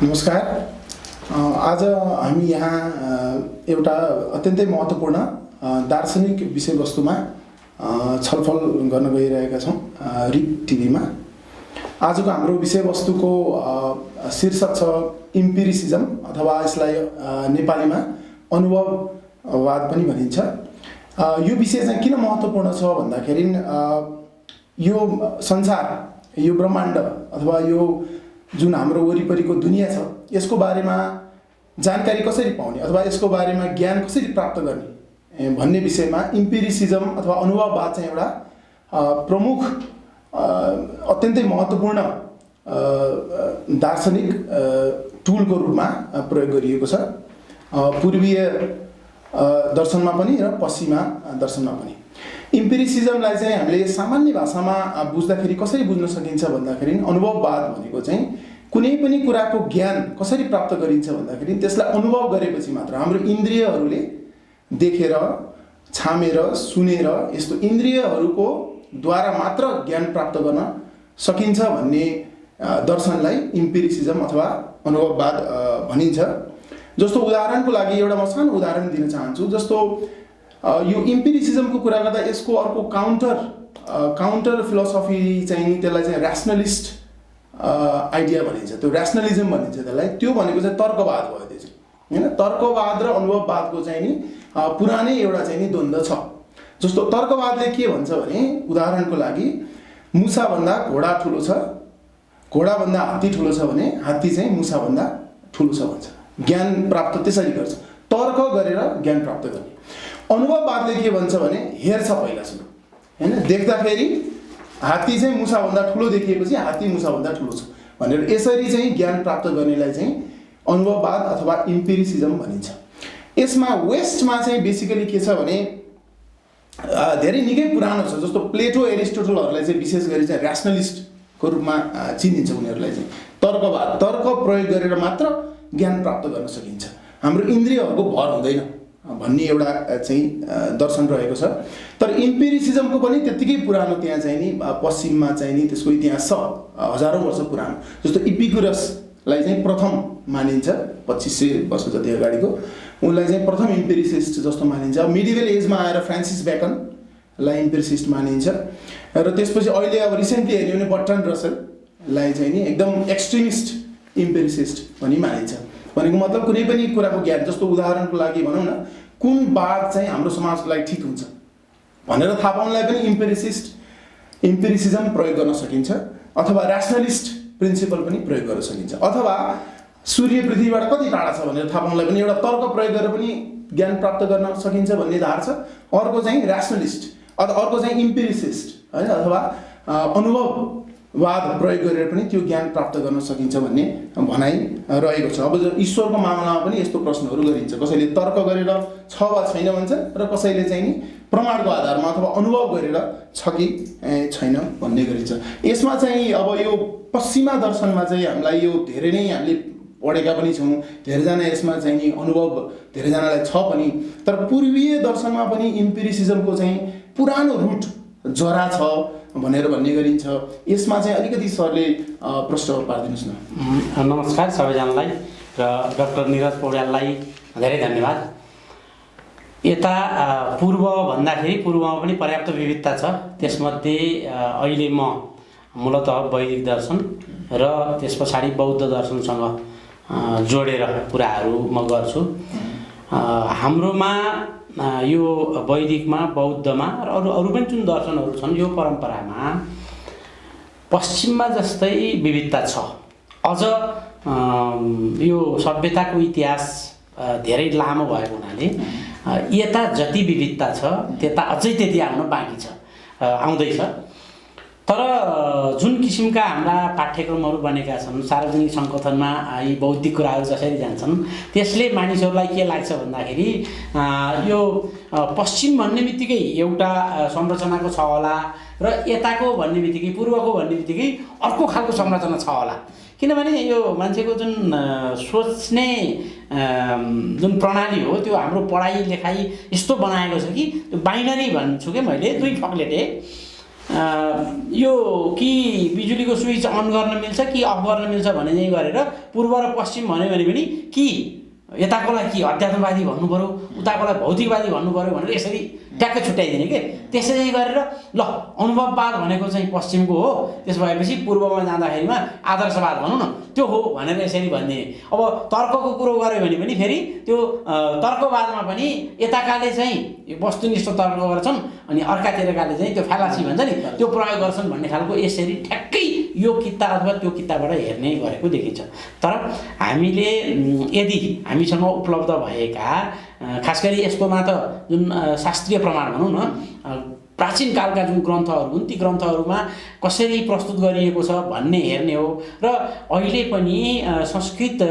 नमस्कार। आज हामी यहाँ एउटा अत्यन्तै महत्त्वपूर्ण दार्शनिक विषयवस्तुमा छलफल गर्न गइरहेका छौँ रिक टिभीमा। आजको हाम्रो विषयवस्तुको शीर्षक छ इम्पिरिसिजम अथवा यसलाई नेपालीमा अनुभववाद पनि भनिन्छ। यो विषय चाहिँ किन महत्त्वपूर्ण छ भन्दाखेरि यो संसार, यो ब्रह्माण्ड अथवा यो जुन हाम्रो वरिपरिको दुनियाँ छ यसको बारेमा जानकारी कसरी पाउने अथवा यसको बारेमा ज्ञान कसरी प्राप्त गर्ने भन्ने विषयमा इम्पिरिसिजम अथवा अनुभववाद चाहिँ एउटा प्रमुख अत्यन्तै महत्त्वपूर्ण दार्शनिक टुलको रूपमा प्रयोग गरिएको छ, पूर्वीय दर्शनमा पनि र पश्चिमा दर्शनमा पनि। इम्पिरिसिजमलाई चाहिँ हामीले सामान्य भाषामा बुझ्दाखेरि कसरी बुझ्न सकिन्छ भन्दाखेरि अनुभववाद भनेको चाहिँ कुनै पनि कुराको ज्ञान कसरी प्राप्त गरिन्छ भन्दाखेरि त्यसलाई अनुभव गरेपछि मात्र, हाम्रो इन्द्रियहरूले देखेर, छामेर, सुनेर यस्तो इन्द्रियहरूको द्वारा मात्र ज्ञान प्राप्त गर्न सकिन्छ भन्ने दर्शनलाई इम्पिरिसिजम अथवा अनुभववाद भनिन्छ। जस्तो उदाहरणको लागि एउटा म सानो उदाहरण दिन चाहन्छु। जस्तो यो इम्पिरिसिजमको कुरा गर्दा यसको अर्को काउन्टर फिलोसफी चाहिँ त्यसलाई चाहिँ ऱ्यासनलिस्ट आइडिया भनिन्छ, त्यो ऱ्यासनलिजम भनिन्छ त्यसलाई। त्यो भनेको चाहिँ तर्कवाद भयो। त्यो चाहिँ होइन, तर्कवाद र अनुभववादको चाहिँ नि पुरानै एउटा चाहिँ नि द्वन्द्व छ। जस्तो तर्कवादले के भन्छ भने, उदाहरणको लागि मुसाभन्दा घोडा ठुलो छ, घोडाभन्दा हात्ती ठुलो छ भने हात्ती चाहिँ मुसाभन्दा ठुलो छ भन्छ। ज्ञान प्राप्त त्यसरी गर्छ, तर्क गरेर ज्ञान प्राप्त गर्ने। अनुभववादले के भन्छ भने हेर्छ पहिला सुरु, होइन, देख्दाखेरि हात्ती चाहिँ मुसाभन्दा ठुलो देखिएपछि हात्ती मुसाभन्दा ठुलो छ भनेर यसरी चाहिँ ज्ञान प्राप्त गर्नेलाई चाहिँ अनुभववाद अथवा इम्पिरिसिजम भनिन्छ। यसमा वेस्टमा चाहिँ बेसिकली के छ भने धेरै निकै पुरानो छ। जस्तो प्लेटो, एरिस्टोटलहरूलाई चाहिँ विशेष गरी चाहिँ ऱ्यासनलिस्टको रूपमा चिनिन्छ। उनीहरूलाई चाहिँ तर्कवाद, तर्क प्रयोग गरेर मात्र ज्ञान प्राप्त गर्न सकिन्छ, हाम्रो इन्द्रियहरूको भर हुँदैन भन्ने एउटा चाहिँ दर्शन रहेको छ। तर इम्पिरिसिजमको पनि त्यत्तिकै पुरानो त्यहाँ चाहिँ नि पश्चिममा चाहिँ नि त्यसको इतिहास छ, हजारौँ वर्ष पुरानो। जस्तो इपिकुरसलाई चाहिँ प्रथम मानिन्छ, 2500 वर्ष जति अगाडिको, उनलाई चाहिँ प्रथम इम्पिरिसिस्ट जस्तो मानिन्छ। मिडिभल एजमा आएर फ्रान्सिस बेकनलाई इम्पिरिसिस्ट मानिन्छ। र त्यसपछि अहिले अब रिसेन्टली हेऱ्यो भने बर्ट्रान्ड रसललाई चाहिँ नि एकदम एक्सट्रिमिस्ट इम्पिरिसिस्ट भनी मानिन्छ। भनेको मतलब कुनै पनि कुराको ज्ञान, जस्तो उदाहरणको लागि भनौँ न, कुन बात चाहिँ हाम्रो समाजको लागि ठिक हुन्छ भनेर थाहा पाउनलाई पनि इम्पिरिसिजम प्रयोग गर्न सकिन्छ, अथवा ऱ्यासनलिस्ट प्रिन्सिपल पनि प्रयोग गर्न सकिन्छ, अथवा सूर्य पृथ्वीबाट कति टाढा छ भनेर थाहा पाउनलाई पनि एउटा तर्क प्रयोग गरेर पनि ज्ञान प्राप्त गर्न सकिन्छ भन्ने धार छ। अर्को चाहिँ ऱ्यासनलिस्ट, अर्को चाहिँ इम्पिरिसिस्ट, होइन, अथवा अनुभववाद प्रयोग गरेर पनि त्यो ज्ञान प्राप्त गर्न सकिन्छ भन्ने भनाइ रहेको छ। अब ईश्वरको मामलामा पनि यस्तो प्रश्नहरू गरिन्छ, कसैले तर्क गरेर छ वा छैन भन्छ र कसैले चाहिँ नि प्रमाणको आधारमा अथवा अनुभव गरेर छ कि छैन भन्ने गरिन्छ। यसमा चाहिँ अब यो पश्चिमा दर्शनमा चाहिँ हामीलाई यो धेरै नै हामीले पढेका पनि छौँ, धेरैजना यसमा चाहिँ नि अनुभव धेरैजनालाई छ पनि। तर पूर्वीय दर्शनमा पनि इम्पिरिसिजमको चाहिँ पुरानो रुट जरा छ भनेर भन्ने गरिन्छ। यसमा चाहिँ अलिकति सरले प्रश्न पारिदिनुहोस् न। नमस्कार सबैजनालाई र डाक्टर निरज पौड्याललाई धेरै धन्यवाद। यता पूर्व भन्दाखेरि पूर्वमा पनि पर्याप्त विविधता छ। त्यसमध्ये अहिले म मूलतः वैदिक दर्शन र त्यस पछाडि बौद्ध दर्शनसँग जोडेर कुराहरू म गर्छु। हाम्रोमा यो वैदिकमा, बौद्धमा र अरू पनि जुन दर्शनहरू छन्, यो परम्परामा पश्चिममा जस्तै विविधता छ। अझ यो सभ्यताको इतिहास धेरै लामो भएको हुनाले यता जति विविधता छ त्यता अझै त्यति आउन बाँकी छ, आउँदैछ। तर जुन किसिमका हाम्रा पाठ्यक्रमहरू बनेका छन्, सार्वजनिक सङ्कथनमा यी बौद्धिक कुराहरू जसरी जान्छन्, त्यसले मानिसहरूलाई के लाग्छ भन्दाखेरि यो पश्चिम भन्ने बित्तिकै एउटा संरचनाको छ होला र यताको भन्ने बित्तिकै, पूर्वको भन्ने बित्तिकै अर्को खालको संरचना छ होला। किनभने यो मान्छेको जुन सोच्ने जुन प्रणाली हो त्यो हाम्रो पढाइ लेखाइ यस्तो बनाएको छ कि बाइनरी भन्छु के मैले, दुई फक्लेटे यो कि बिजुलीको स्विच अन गर्न मिल्छ कि अफ गर्न मिल्छ भने चाहिँ गरेर पूर्व र पश्चिम भन्यो भने पनि कि यताकोलाई कि अध्यात्मवादी भन्नु पऱ्यो उताकोलाई भौतिकवादी भन्नु पऱ्यो भनेर यसरी ट्याक्कै छुट्याइदिने के त्यसै गरेर ल अनुभववाद भनेको चाहिँ पश्चिमको हो त्यस भएपछि पूर्वमा जाँदाखेरिमा आदर्शवाद भनौँ न त्यो हो भनेर यसरी भनिदिने। अब तर्कको कुरो गऱ्यो भने पनि फेरि त्यो तर्कवादमा पनि यताकाले चाहिँ वस्तुनिष्ठ तर्क गर्छन् अनि अर्कातिरकाले चाहिँ त्यो फ्यालासी भन्छ नि त्यो प्रयोग गर्छन् भन्ने खालको यसरी ठ्याक्कै यो किता अथवा त्यो किताबाट हेर्ने गरेको देखिन्छ। तर हामीले यदि हामीसँग उपलब्ध भएका खास गरी यसकोमा त जुन शास्त्रीय प्रमाण भनौँ न प्राचीन कालका जुन ग्रन्थहरू हुन् ती ग्रन्थहरूमा कसरी प्रस्तुत गरिएको छ भन्ने हेर्ने हो र अहिले पनि संस्कृत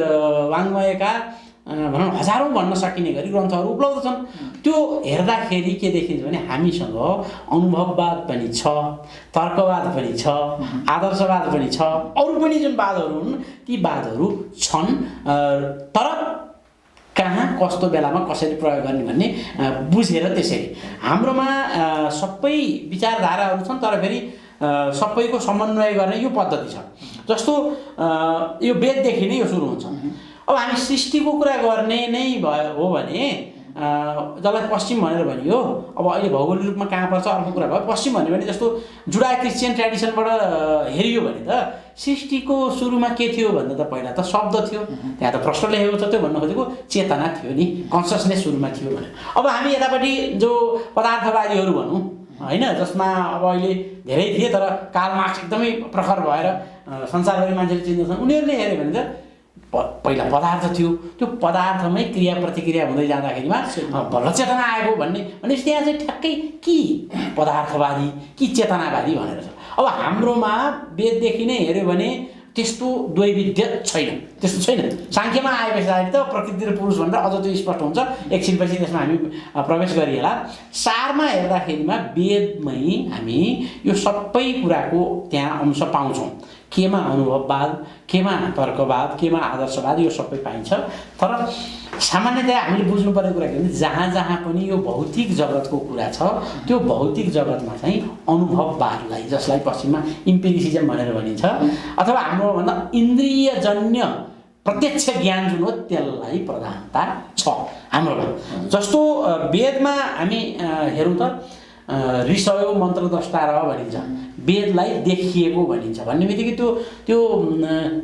वाङ्मयका भनौँ हजारौँ भन्न सकिने गरी ग्रन्थहरू उपलब्ध छन्। त्यो हेर्दाखेरि के देखिन्छ भने हामीसँग अनुभववाद पनि छ, तर्कवाद पनि छ, आदर्शवाद पनि छ, अरू पनि जुन वादहरू हुन् ती वादहरू छन्। तर कहाँ कस्तो बेलामा कसरी प्रयोग गर्ने भन्ने बुझेर त्यसरी हाम्रोमा सबै विचारधाराहरू छन् तर फेरि सबैको समन्वय गर्ने यो पद्धति छ। जस्तो यो वेददेखि नै यो सुरु हुन्छ। अब हामी सृष्टिको कुरा गर्ने नै हो भने जसलाई पश्चिम भनेर भनियो अब अहिले भौगोलिक रूपमा कहाँ पर्छ अर्को कुरा भयो। पश्चिम भन्यो भने जस्तो जुडा क्रिस्चियन ट्रेडिसनबाट हेरियो भने त सृष्टिको सुरुमा के थियो भन्दा त पहिला त शब्द थियो त्यहाँ त प्रश्न लेखेको छ त्यो भन्न खोजेको चेतना थियो नि कन्सियसनेस सुरुमा थियो भने। अब हामी यतापट्टि जो पदार्थवादीहरू भनौँ होइन जसमा अब अहिले धेरै थिए तर कार्ल मार्क्स एकदमै प्रखर भएर संसारभरि मान्छेले चिन्दछन् उनीहरूले हेऱ्यो भने त पहिला पदार्थ थियो त्यो पदार्थमै क्रिया प्रतिक्रिया हुँदै जाँदाखेरिमा बल्ल चेतना आएको भन्ने भनेपछि त्यहाँ चाहिँ ठ्याक्कै कि पदार्थवादी कि चेतनावादी भनेर छ। अब हाम्रोमा वेददेखि नै हेऱ्यो भने त्यस्तो द्वैविध्य छैन त्यस्तो छैन। साङ्ख्यमा आए पछाडि त प्रकृति र पुरुष भनेर अझ त्यो स्पष्ट हुन्छ एकछिनपछि त्यसमा हामी प्रवेश गरिएला। सारमा हेर्दाखेरिमा वेदमै हामी यो सबै कुराको त्यहाँ अंश पाउँछौँ। केमा अनुभववाद केमा तर्कवाद केमा आदर्शवाद यो सबै पाइन्छ। तर सामान्यतया हामीले बुझ्नुपर्ने कुरा के भने जहाँ जहाँ पनि यो भौतिक जगतको कुरा छ त्यो भौतिक जगतमा चाहिँ अनुभववादलाई जसलाई पश्चिममा इम्पिरिसिजम भनेर भनिन्छ अथवा हाम्रोभन्दा इन्द्रियजन्य प्रत्यक्ष ज्ञान जुन हो त्यसलाई प्रधानता छ हाम्रोमा। जस्तो वेदमा हामी हेरौँ त ऋषयो मन्त्रद्रष्टा र भनिन्छ वेदलाई देखिएको भनिन्छ भन्ने बित्तिकै त्यो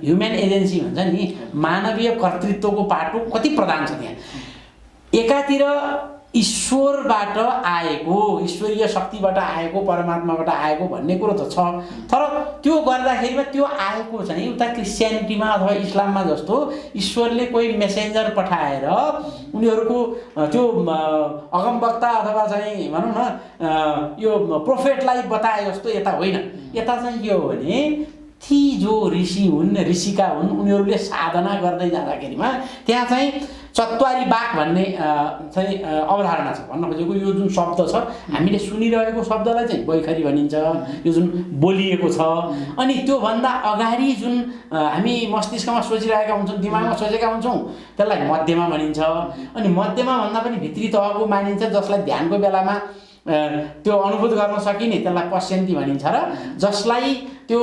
ह्युमन एजेन्सी भन्छ नि मानवीय कर्तृत्वको पाटो कति प्रधान छ त्यहाँ। एकातिर ईश्वरबाट आएको ईश्वरीय शक्तिबाट आएको परमात्माबाट आएको भन्ने कुरो त छ तर त्यो गर्दाखेरिमा त्यो आएको चाहिँ उता क्रिस्चियनिटीमा अथवा इस्लाममा जस्तो ईश्वरले कोही मेसेन्जर पठाएर उनीहरूको त्यो अगमवक्ता अथवा चाहिँ भनौँ न यो प्रोफेटलाई बताए जस्तो यता होइन। यता चाहिँ के हो भने ती जो ऋषि हुन् ऋषिका हुन् उनीहरूले साधना गर्दै जाँदाखेरिमा त्यहाँ चाहिँ चत्वारी बाक भन्ने चाहिँ अवधारणा छ। भन्न खोजेको यो जुन शब्द छ हामीले सुनिरहेको शब्दलाई चाहिँ बैखरी भनिन्छ यो जुन बोलिएको छ। अनि त्योभन्दा अगाडि जुन हामी मस्तिष्कमा सोचिरहेका हुन्छौँ दिमागमा सोचेका हुन्छौँ त्यसलाई मध्यमा भनिन्छ। अनि मध्यमा भन्दा पनि भित्री तहको मानिन्छ जसलाई ध्यानको बेलामा त्यो अनुभूत गर्न सकिने त्यसलाई पश्यन्ती भनिन्छ र जसलाई त्यो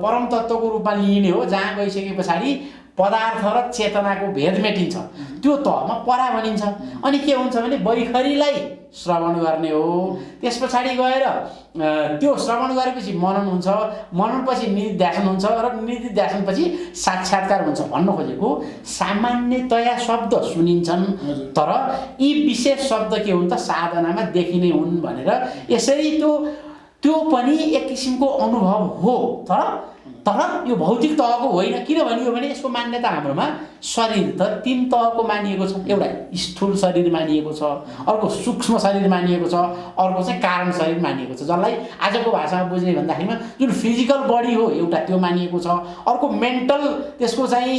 परम तत्त्वको रूपमा लिइने हो जहाँ गइसके पछाडि पदार्थ र चेतनाको भेद मेटिन्छ त्यो तहमा परा भनिन्छ। अनि के हुन्छ भने बैखरीलाई श्रवण गर्ने हो त्यस पछाडि गएर त्यो श्रवण गरेपछि मनन हुन्छ मननपछि निधिध्यासन हुन्छ र निधिध्यासनपछि साक्षात्कार हुन्छ। भन्न खोजेको सामान्यतया शब्द सुनिन्छन् तर यी विशेष शब्द के हुन् त साधनामा देखिने हुन् भनेर यसरी त्यो पनि एक किसिमको अनुभव हो। तर यो भौतिक तहको होइन किनभने यो भने यसको मान्यता हाम्रोमा शरीर त तीन तहको मानिएको छ। एउटा स्थूल शरीर मानिएको छ अर्को सूक्ष्म शरीर मानिएको छ अर्को चाहिँ कारण शरीर मानिएको छ जसलाई आजको भाषामा बुझ्ने भन्दाखेरिमा जुन फिजिकल बडी हो एउटा त्यो मानिएको छ। अर्को मेन्टल त्यसको चाहिँ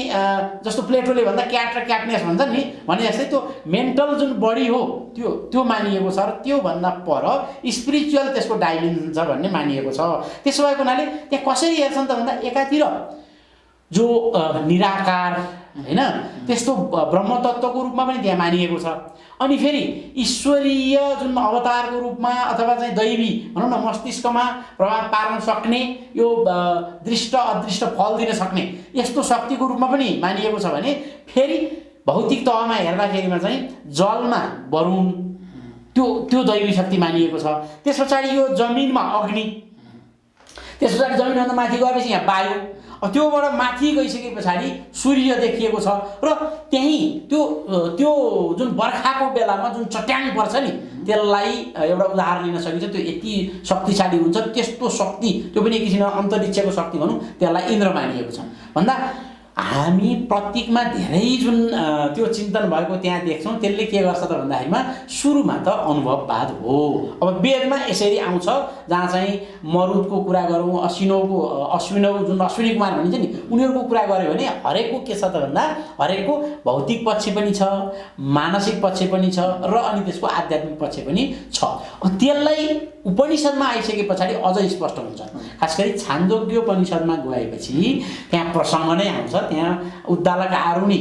जस्तो प्लेटोले भन्दा क्याट र क्याटनेस भन्छ नि भने जस्तै त्यो मेन्टल जुन बडी हो त्यो मानिएको छ र त्योभन्दा पर स्पिरिचुअल त्यसको डाइमेन्सन छ भन्ने मानिएको छ। त्यसो भएको हुनाले त्यहाँ कसरी हेर्छन् त भन्दा एकातिर जो निराकार होइन, त्यस्तो ब्रह्मतत्त्वको रूपमा पनि त्यहाँ मानिएको छ। अनि फेरि ईश्वरीय जुन अवतारको रूपमा अथवा चाहिँ दैवी भनौँ न मस्तिष्कमा प्रभाव पार्न सक्ने यो दृष्ट अदृष्ट फल दिन सक्ने यस्तो शक्तिको रूपमा पनि मानिएको छ भने फेरि भौतिक तहमा हेर्दाखेरिमा चाहिँ जलमा वरुण त्यो दैवी शक्ति मानिएको छ। त्यस पछाडि यो जमिनमा अग्नि, त्यस पछाडि जमिनभन्दा माथि गएपछि यहाँ वायु, त्योबाट माथि गइसके पछाडि सूर्य देखिएको छ। र त्यहीँ त्यो जुन बर्खाको बेलामा जुन चट्याङ पर्छ नि त्यसलाई एउटा उदाहरण लिन सकिन्छ। त्यो यति शक्तिशाली हुन्छ, त्यस्तो शक्ति त्यो पनि एक किसिमको अन्तरिक्षको शक्ति भनौँ, त्यसलाई इन्द्र मानिएको छ। भन्दा हामी प्रतीकमा धेरै जुन त्यो चिन्तन भएको त्यहाँ देख्छौँ, त्यसले के गर्छ त भन्दाखेरिमा सुरुमा त अनुभववाद हो। अब वेदमा यसरी आउँछ, जहाँ चाहिँ मरुदको कुरा गरौँ, अश्विनौ जुन अश्विनी कुमार भनिन्छ नि उनीहरूको कुरा गऱ्यो भने हरेकको के छ त भन्दा हरेकको भौतिक पक्ष पनि छ, मानसिक पक्ष पनि छ र अनि त्यसको आध्यात्मिक पक्ष पनि छ। त्यसलाई उपनिषदमा आइसके पछाडि अझ स्पष्ट हुन्छ। खास गरी छान्दोग्य उपनिषदमा गएपछि त्यहाँ प्रसङ्ग नै आउँछ। त्यहाँ उद्दालक आरुणी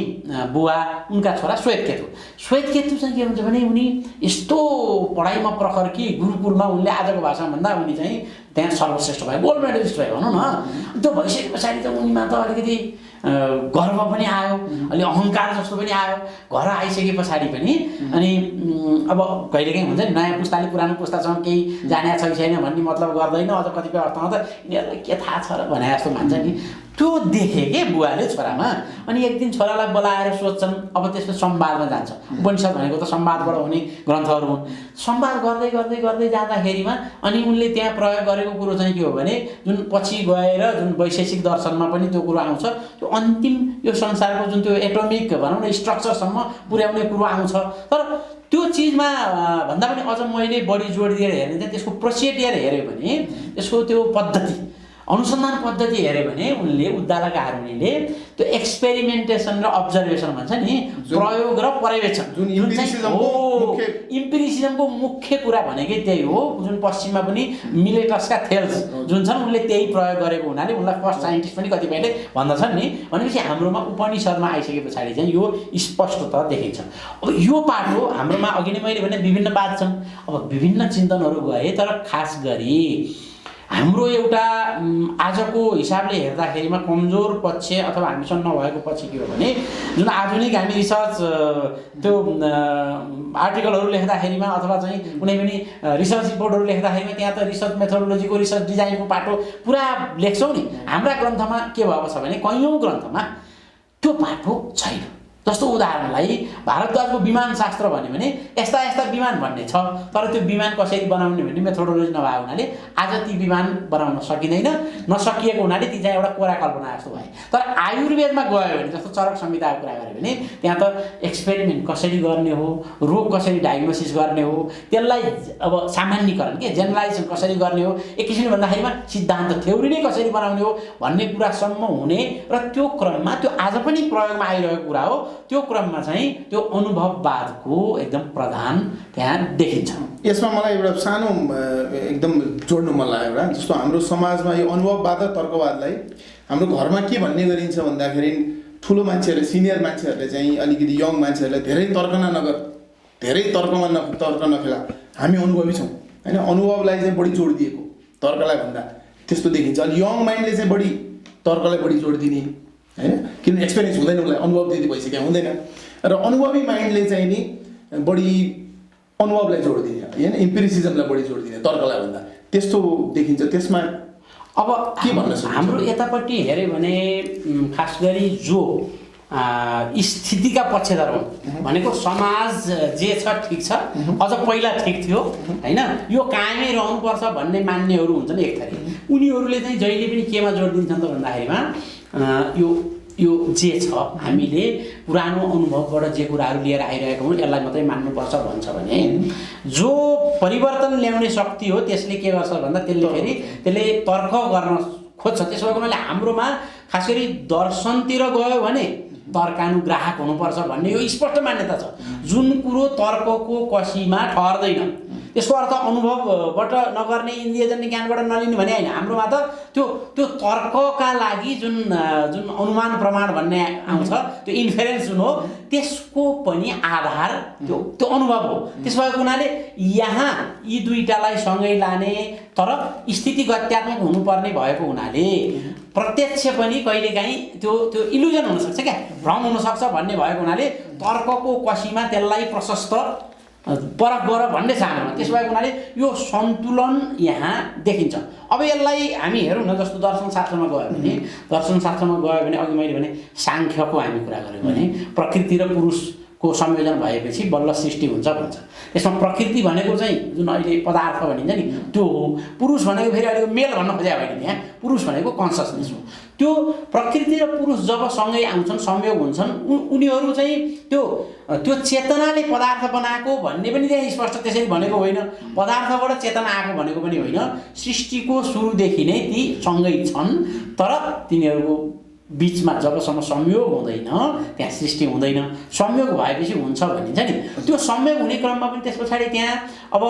बुवा उनका छोरा श्वेतकेतु चाहिँ के हुन्छ भने उनी यस्तो पढाइमा प्रखर कि गुरुकुलमा उनले आजको भाषामा भन्दा उनी चाहिँ त्यहाँ सर्वश्रेष्ठ भयो, गोल्ड मेडलिस्ट भयो भनौँ न। त्यो भइसके पछाडि त उनीमा त अलिकति गर्व पनि आयो, अलि अहङ्कार जस्तो पनि आयो। घर आइसके पछाडि पनि अनि अब कहिलेकाहीँ हुन्छ नि नयाँ पुस्ताले पुरानो पुस्तासँग केही जाने छैन भन्ने मतलब गर्दैन। अझ कतिपय अवस्थामा त यिनीहरूलाई के थाहा छ र भने जस्तो मान्छ नि। त्यो देखे के बुवाले छोरामा। अनि एक दिन छोरालाई बोलाएर सोध्छन्। अब त्यसमा संवादमा जान्छ। उपनिषद भनेको त संवादबाट हुने ग्रन्थहरू हुन्। संवाद गर्दै गर्दै गर्दै जाँदाखेरिमा अनि उनले त्यहाँ प्रयोग गरेको कुरो चाहिँ के हो भने जुन पछि गएर जुन वैशेषिक दर्शनमा पनि त्यो कुरो आउँछ, त्यो अन्तिम यो संसारको जुन त्यो एटोमिक भनौँ न स्ट्रक्चरसम्म पुर्याउने कुरो आउँछ। तर त्यो चिजमा भन्दा पनि अझ मैले बढी जोड दिएर हेर्ने चाहिँ त्यसको प्रोसिडियर हेऱ्यो भने, त्यसको त्यो पद्धति अनुसन्धान पद्धति हेऱ्यो भने उनले उद्दालक आरुणीले त्यो एक्सपेरिमेन्टेसन र अब्जर्भेसन भन्छ नि, प्रयोग र पर्यवेक्षण जुन इम्पिरिसिजमको मुख्य कुरा भनेकै त्यही हो। जुन पश्चिममा पनि मिलेटसका थेल्स जुन छन् उनले त्यही प्रयोग गरेको हुनाले उनलाई फर्स्ट साइन्टिस्ट पनि कतिपयले भन्दछन् नि। भनेपछि हाम्रोमा उपनिषदमा आइसके पछाडि चाहिँ यो स्पष्टता देखिन्छ। अब यो पाटो हाम्रोमा अघि नै मैले भने विभिन्न वाद छन्। अब विभिन्न चिन्तनहरू गए, तर खास गरी हाम्रो एउटा आजको हिसाबले हेर्दाखेरिमा कमजोर पक्ष अथवा हामीसँग नभएको पक्ष के हो भने जुन आधुनिक हामी रिसर्च त्यो आर्टिकलहरू लेख्दाखेरिमा अथवा चाहिँ कुनै पनि रिसर्च रिपोर्टहरू लेख्दाखेरिमा त्यहाँ त रिसर्च मेथोडोलोजीको रिसर्च डिजाइनको पाटो पुरा लेख्छौँ नि। हाम्रा ग्रन्थमा के भएको छ भने कैयौँ ग्रन्थमा त्यो पाटो छैन। जस्तो उदाहरणलाई भारद्वाजको विमान शास्त्र भन्यो भने यस्ता यस्ता विमान भन्ने छ, तर त्यो विमान कसरी बनाउने भन्ने मेथोडोलोजी नभएको हुनाले आज ती विमान बनाउन सकिँदैन। नसकिएको हुनाले ती चाहिँ एउटा कोरा कल्पना जस्तो भए। तर आयुर्वेदमा गयो भने जस्तो चरक संहिताको कुरा गऱ्यो भने त्यहाँ त एक्सपेरिमेन्ट कसरी गर्ने हो, रोग कसरी डायग्नोसिस गर्ने हो, त्यसलाई अब सामान्यीकरण के जेनरलाइजेसन कसरी गर्ने हो, एक किसिमले भन्दाखेरिमा सिद्धान्त थ्योरी नै कसरी बनाउने हो भन्ने कुरासम्म हुने र त्यो क्रममा त्यो आज पनि प्रयोगमा आइरहेको कुरा हो। त्यो क्रममा चाहिँ त्यो अनुभववादको एकदम प्रधान त्यहाँ देखिन्छ। यसमा मलाई एउटा सानो एकदम जोड्नु मन लाग्यो एउटा। जस्तो हाम्रो समाजमा यो अनुभववाद र तर्कवादलाई हाम्रो घरमा के भन्ने गरिन्छ भन्दाखेरि ठुलो मान्छेहरूले सिनियर मान्छेहरूले चाहिँ अलिकति यङ मान्छेहरूलाई धेरै तर्क नखेला, हामी अनुभवी छौँ होइन, अनुभवलाई चाहिँ बढी जोड दिएको तर्कलाई भन्दा त्यस्तो देखिन्छ। अनि यङ माइन्डले चाहिँ बढी तर्कलाई बढी जोड दिने होइन, किन एक्सपिरियन्स हुँदैन उसलाई, अनुभव त्यति भइसक्यो हुँदैन। र अनुभवी माइन्डले चाहिँ नि बढी अनुभवलाई जोड दिने होइन, इम्पिरिसिजमलाई बढी जोड दिने तर्कलाई भन्दा त्यस्तो देखिन्छ। त्यसमा अब के भन्न सक्छ? हाम्रो यतापट्टि हेऱ्यो भने खास गरी जो स्थितिका पक्षधर हो भनेको समाज जे छ ठिक छ, अझ पहिला ठिक थियो होइन, यो कायमै रहनुपर्छ भन्ने मान्नेहरू हुन्छन् एक थरी। उनीहरूले चाहिँ जहिले पनि केमा जोड दिन्छन् त भन्दाखेरिमा यो जे छ हामीले पुरानो अनुभवबाट जे कुराहरू लिएर आइरहेको हौँ यसलाई मात्रै मान्नुपर्छ भन्छ भने जो परिवर्तन ल्याउने शक्ति हो त्यसले के गर्छ भन्दा त्यसले तर्क गर्न खोज्छ। त्यसो भएको हुनाले हाम्रोमा खास गरी दर्शनतिर गयो भने तर्कानुग्राहक हुनुपर्छ भन्ने यो स्पष्ट मान्यता छ। जुन कुरो तर्कको कसीमा ठहर्दैन त्यसको अर्थ अनुभवबाट नगर्ने, इन्द्रियजन्य ज्ञानबाट नलिने भने होइन। हाम्रोमा त त्यो त्यो तर्कका लागि जुन अनुमान प्रमाण भन्ने आउँछ, त्यो इन्फेरेन्स जुन हो, त्यसको पनि आधार त्यो अनुभव हो। त्यसो भएको हुनाले यहाँ यी दुईटालाई सँगै लाने तर स्थितिगत्यात्मक हुनुपर्ने भएको हुनाले प्रत्यक्ष पनि कहिलेकाहीँ त्यो इल्युजन हुनसक्छ, क्या भ्रम हुनसक्छ भन्ने भएको हुनाले तर्कको कसीमा त्यसलाई प्रशस्त परख गर भन्ने चाहना। त्यसो भएको हुनाले यो सन्तुलन यहाँ देखिन्छ। अब यसलाई हामी हेरौँ न, जस्तो दर्शनशास्त्रमा गयो भने अघि मैले भने साङ्ख्यको हामी कुरा गऱ्यौँ भने प्रकृति र पुरुषको संयोजन भएपछि बल्ल सृष्टि हुन्छ भन्छ। त्यसमा प्रकृति भनेको चाहिँ जुन अहिले पदार्थ भनिन्छ नि त्यो हो। पुरुष भनेको फेरि अहिलेको मेल भन्न खोजेको होइन, यहाँ पुरुष भनेको कन्सियसनेस हो। त्यो प्रकृति र पुरुष जब सँगै आउँछन्, संयोग हुन्छन्, उनीहरू चाहिँ त्यो चेतनाले पदार्थ बनाएको भन्ने पनि त्यहाँ स्पष्ट त्यसरी भनेको होइन। पदार्थबाट चेतना आएको भनेको पनि होइन। सृष्टिको सुरुदेखि नै ती सँगै छन्, तर तिनीहरूको बिचमा जबसम्म संयोग हुँदैन त्यहाँ सृष्टि हुँदैन। संयोग भएपछि हुन्छ भनिन्छ नि। त्यो संयोग हुने क्रममा पनि त्यस पछाडि त्यहाँ अब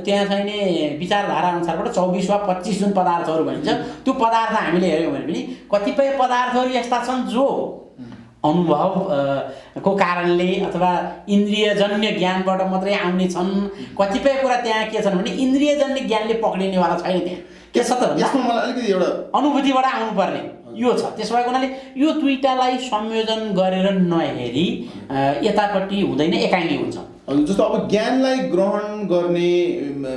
त्यहाँ चाहिने विचारधारा अनुसारबाट 24 वा 25 जुन पदार्थहरू भनिन्छ, त्यो पदार्थ हामीले हेऱ्यौँ भने पनि कतिपय पदार्थहरू यस्ता छन् जो अनुभवको कारणले अथवा इन्द्रियजन्य ज्ञानबाट मात्रै आउने छन्। कतिपय कुरा त्यहाँ के छन् भने इन्द्रियजन्य ज्ञानले पक्रिनेवाला छैन। त्यहाँ के छ त यसमा मलाई अलिकति एउटा अनुभूतिबाट आउनुपर्ने यो छ। त्यसो भएको हुनाले यो दुईटालाई संयोजन गरेर नहेरी यतापट्टि हुँदैन, एकाङ्गी हुन्छ। जस्तो अब ज्ञानलाई ग्रहण गर्ने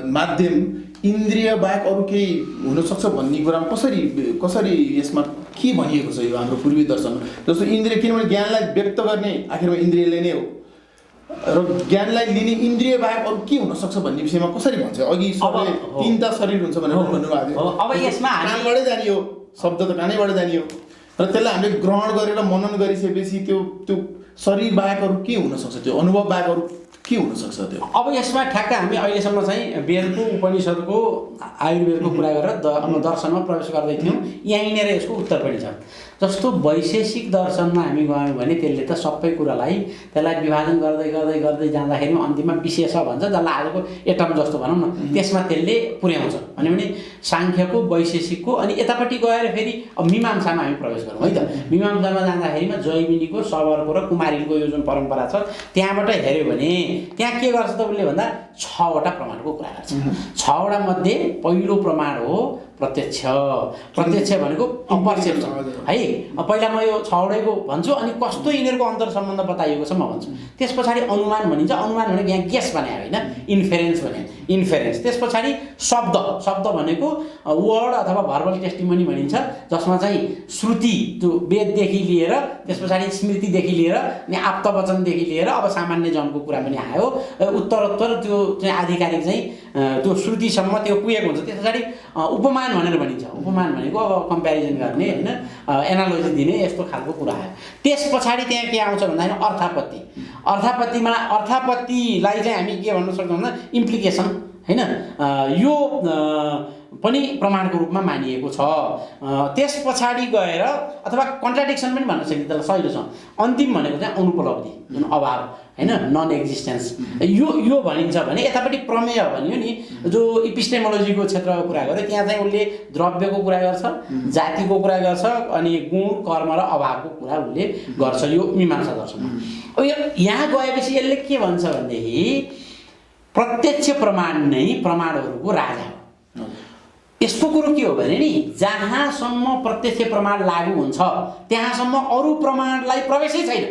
माध्यम इन्द्रिय बाहेक अरू केही हुनसक्छ भन्ने कुरामा कसरी यसमा के भनिएको छ यो हाम्रो पूर्वी दर्शनमा? जस्तो इन्द्रिय, किनभने ज्ञानलाई व्यक्त गर्ने आखिरमा इन्द्रियले नै हो र ज्ञानलाई लिने इन्द्रिय बाहेक अरू के हुनसक्छ भन्ने विषयमा कसरी भन्छ? अघि सबले तीनटा शरीर हुन्छ भनेर भन्नुभएको थियो। अब यसमा कानबाटै जाने हो, शब्द त कानैबाट जाने हो, र त्यसलाई हामीले ग्रहण गरेर मनन गरिसकेपछि त्यो शरीर बाहेक अरू के हुनसक्छ? त्यो अनुभव बाहेक अरू के हुनसक्छ त्यो? अब यसमा ठ्याक्क हामी अहिलेसम्म चाहिँ वेदको, उपनिषदको, आयुर्वेदको कुरा गरेर दर्शनमा प्रवेश गर्दै थियौँ। यहीँनिर यसको उत्तर पनि छ। जस्तो वैशेषिक दर्शनमा हामी गयौँ भने त्यसले त सबै कुरालाई त्यसलाई विभाजन गर्दै जाँदाखेरि अन्तिममा विशेष भन्छ, जसलाई आजको एटम जस्तो भनौँ न, त्यसमा त्यसले पुर्याउँछ। भने साङ्ख्यको, वैशेषिकको, अनि यतापट्टि गएर फेरि अब मीमांसामा हामी प्रवेश गरौँ है त। मीमांसामा जाँदाखेरिमा जैमिनीको, शबरको र कुमारिलको यो जुन परम्परा छ त्यहाँबाट हेऱ्यो भने त्यहाँ के गर्छ त उसले भन्दा 6वटा प्रमाणको कुरा गर्छ। 6वटा मध्ये पहिलो प्रमाण हो प्रत्यक्ष। प्रत्यक्ष भनेको पर्सेप्सन है। पहिला म यो 6वटैको भन्छु अनि कस्तो यिनीहरूको अन्तर सम्बन्ध बताइएको छ म भन्छु। त्यस पछाडि अनुमान भनिन्छ। अनुमान भनेको यहाँ गेस भने होइन, इन्फेरेन्स भने इन्फेरेन्स। त्यस पछाडि शब्द भनेको वर्ड अथवा भर्बल टेस्टिमोनी भनिन्छ, जसमा चाहिँ श्रुति त्यो वेददेखि लिएर त्यस पछाडि स्मृतिदेखि लिएर अनि आप्तवचनदेखि लिएर अब सामान्य जनको कुरा पनि आयो। उत्तरोत्तर त्यो चाहिँ आधिकारिक चाहिँ त्यो श्रुतिसम्म त्यो पुगेको हुन्छ। त्यस पछाडि उपमान भनेर भनिन्छ। उपमान भनेको अब कम्पेरिजन गर्ने होइन, एनालोजी दिने यस्तो खालको कुरा आयो। त्यस पछाडि त्यहाँ के आउँछ भन्दाखेरि अर्थापत्ति। अर्थापत्तिलाई चाहिँ हामी के भन्न सक्छौँ भन्दा इम्प्लिकेसन होइन, यो पनि प्रमाणको रूपमा मानिएको छ। त्यस पछाडि गएर अथवा कन्ट्राडिक्सन पनि भन्न सकिन्छ, त्यसलाई सहिलो छ। अन्तिम भनेको चाहिँ अनुपलब्धि, जुन अभाव होइन, नन एक्जिस्टेन्स, यो भनिन्छ भने यतापट्टि प्रमेय भनियो नि, जो इपिस्टेमोलोजीको क्षेत्रको कुरा गर्यो त्यहाँ चाहिँ उसले द्रव्यको कुरा गर्छ, जातिको कुरा गर्छ, अनि गुण, कर्म र अभावको कुरा उसले गर्छ यो मीमांसा दर्शनमा। अब यहाँ गएपछि यसले के भन्छ भनेदेखि प्रत्यक्ष प्रमाण नै प्रमाणहरूको राजा हो। यसको कुरो के हो भने नि, जहाँसम्म प्रत्यक्ष प्रमाण लागू हुन्छ त्यहाँसम्म अरू प्रमाणलाई प्रवेशै छैन।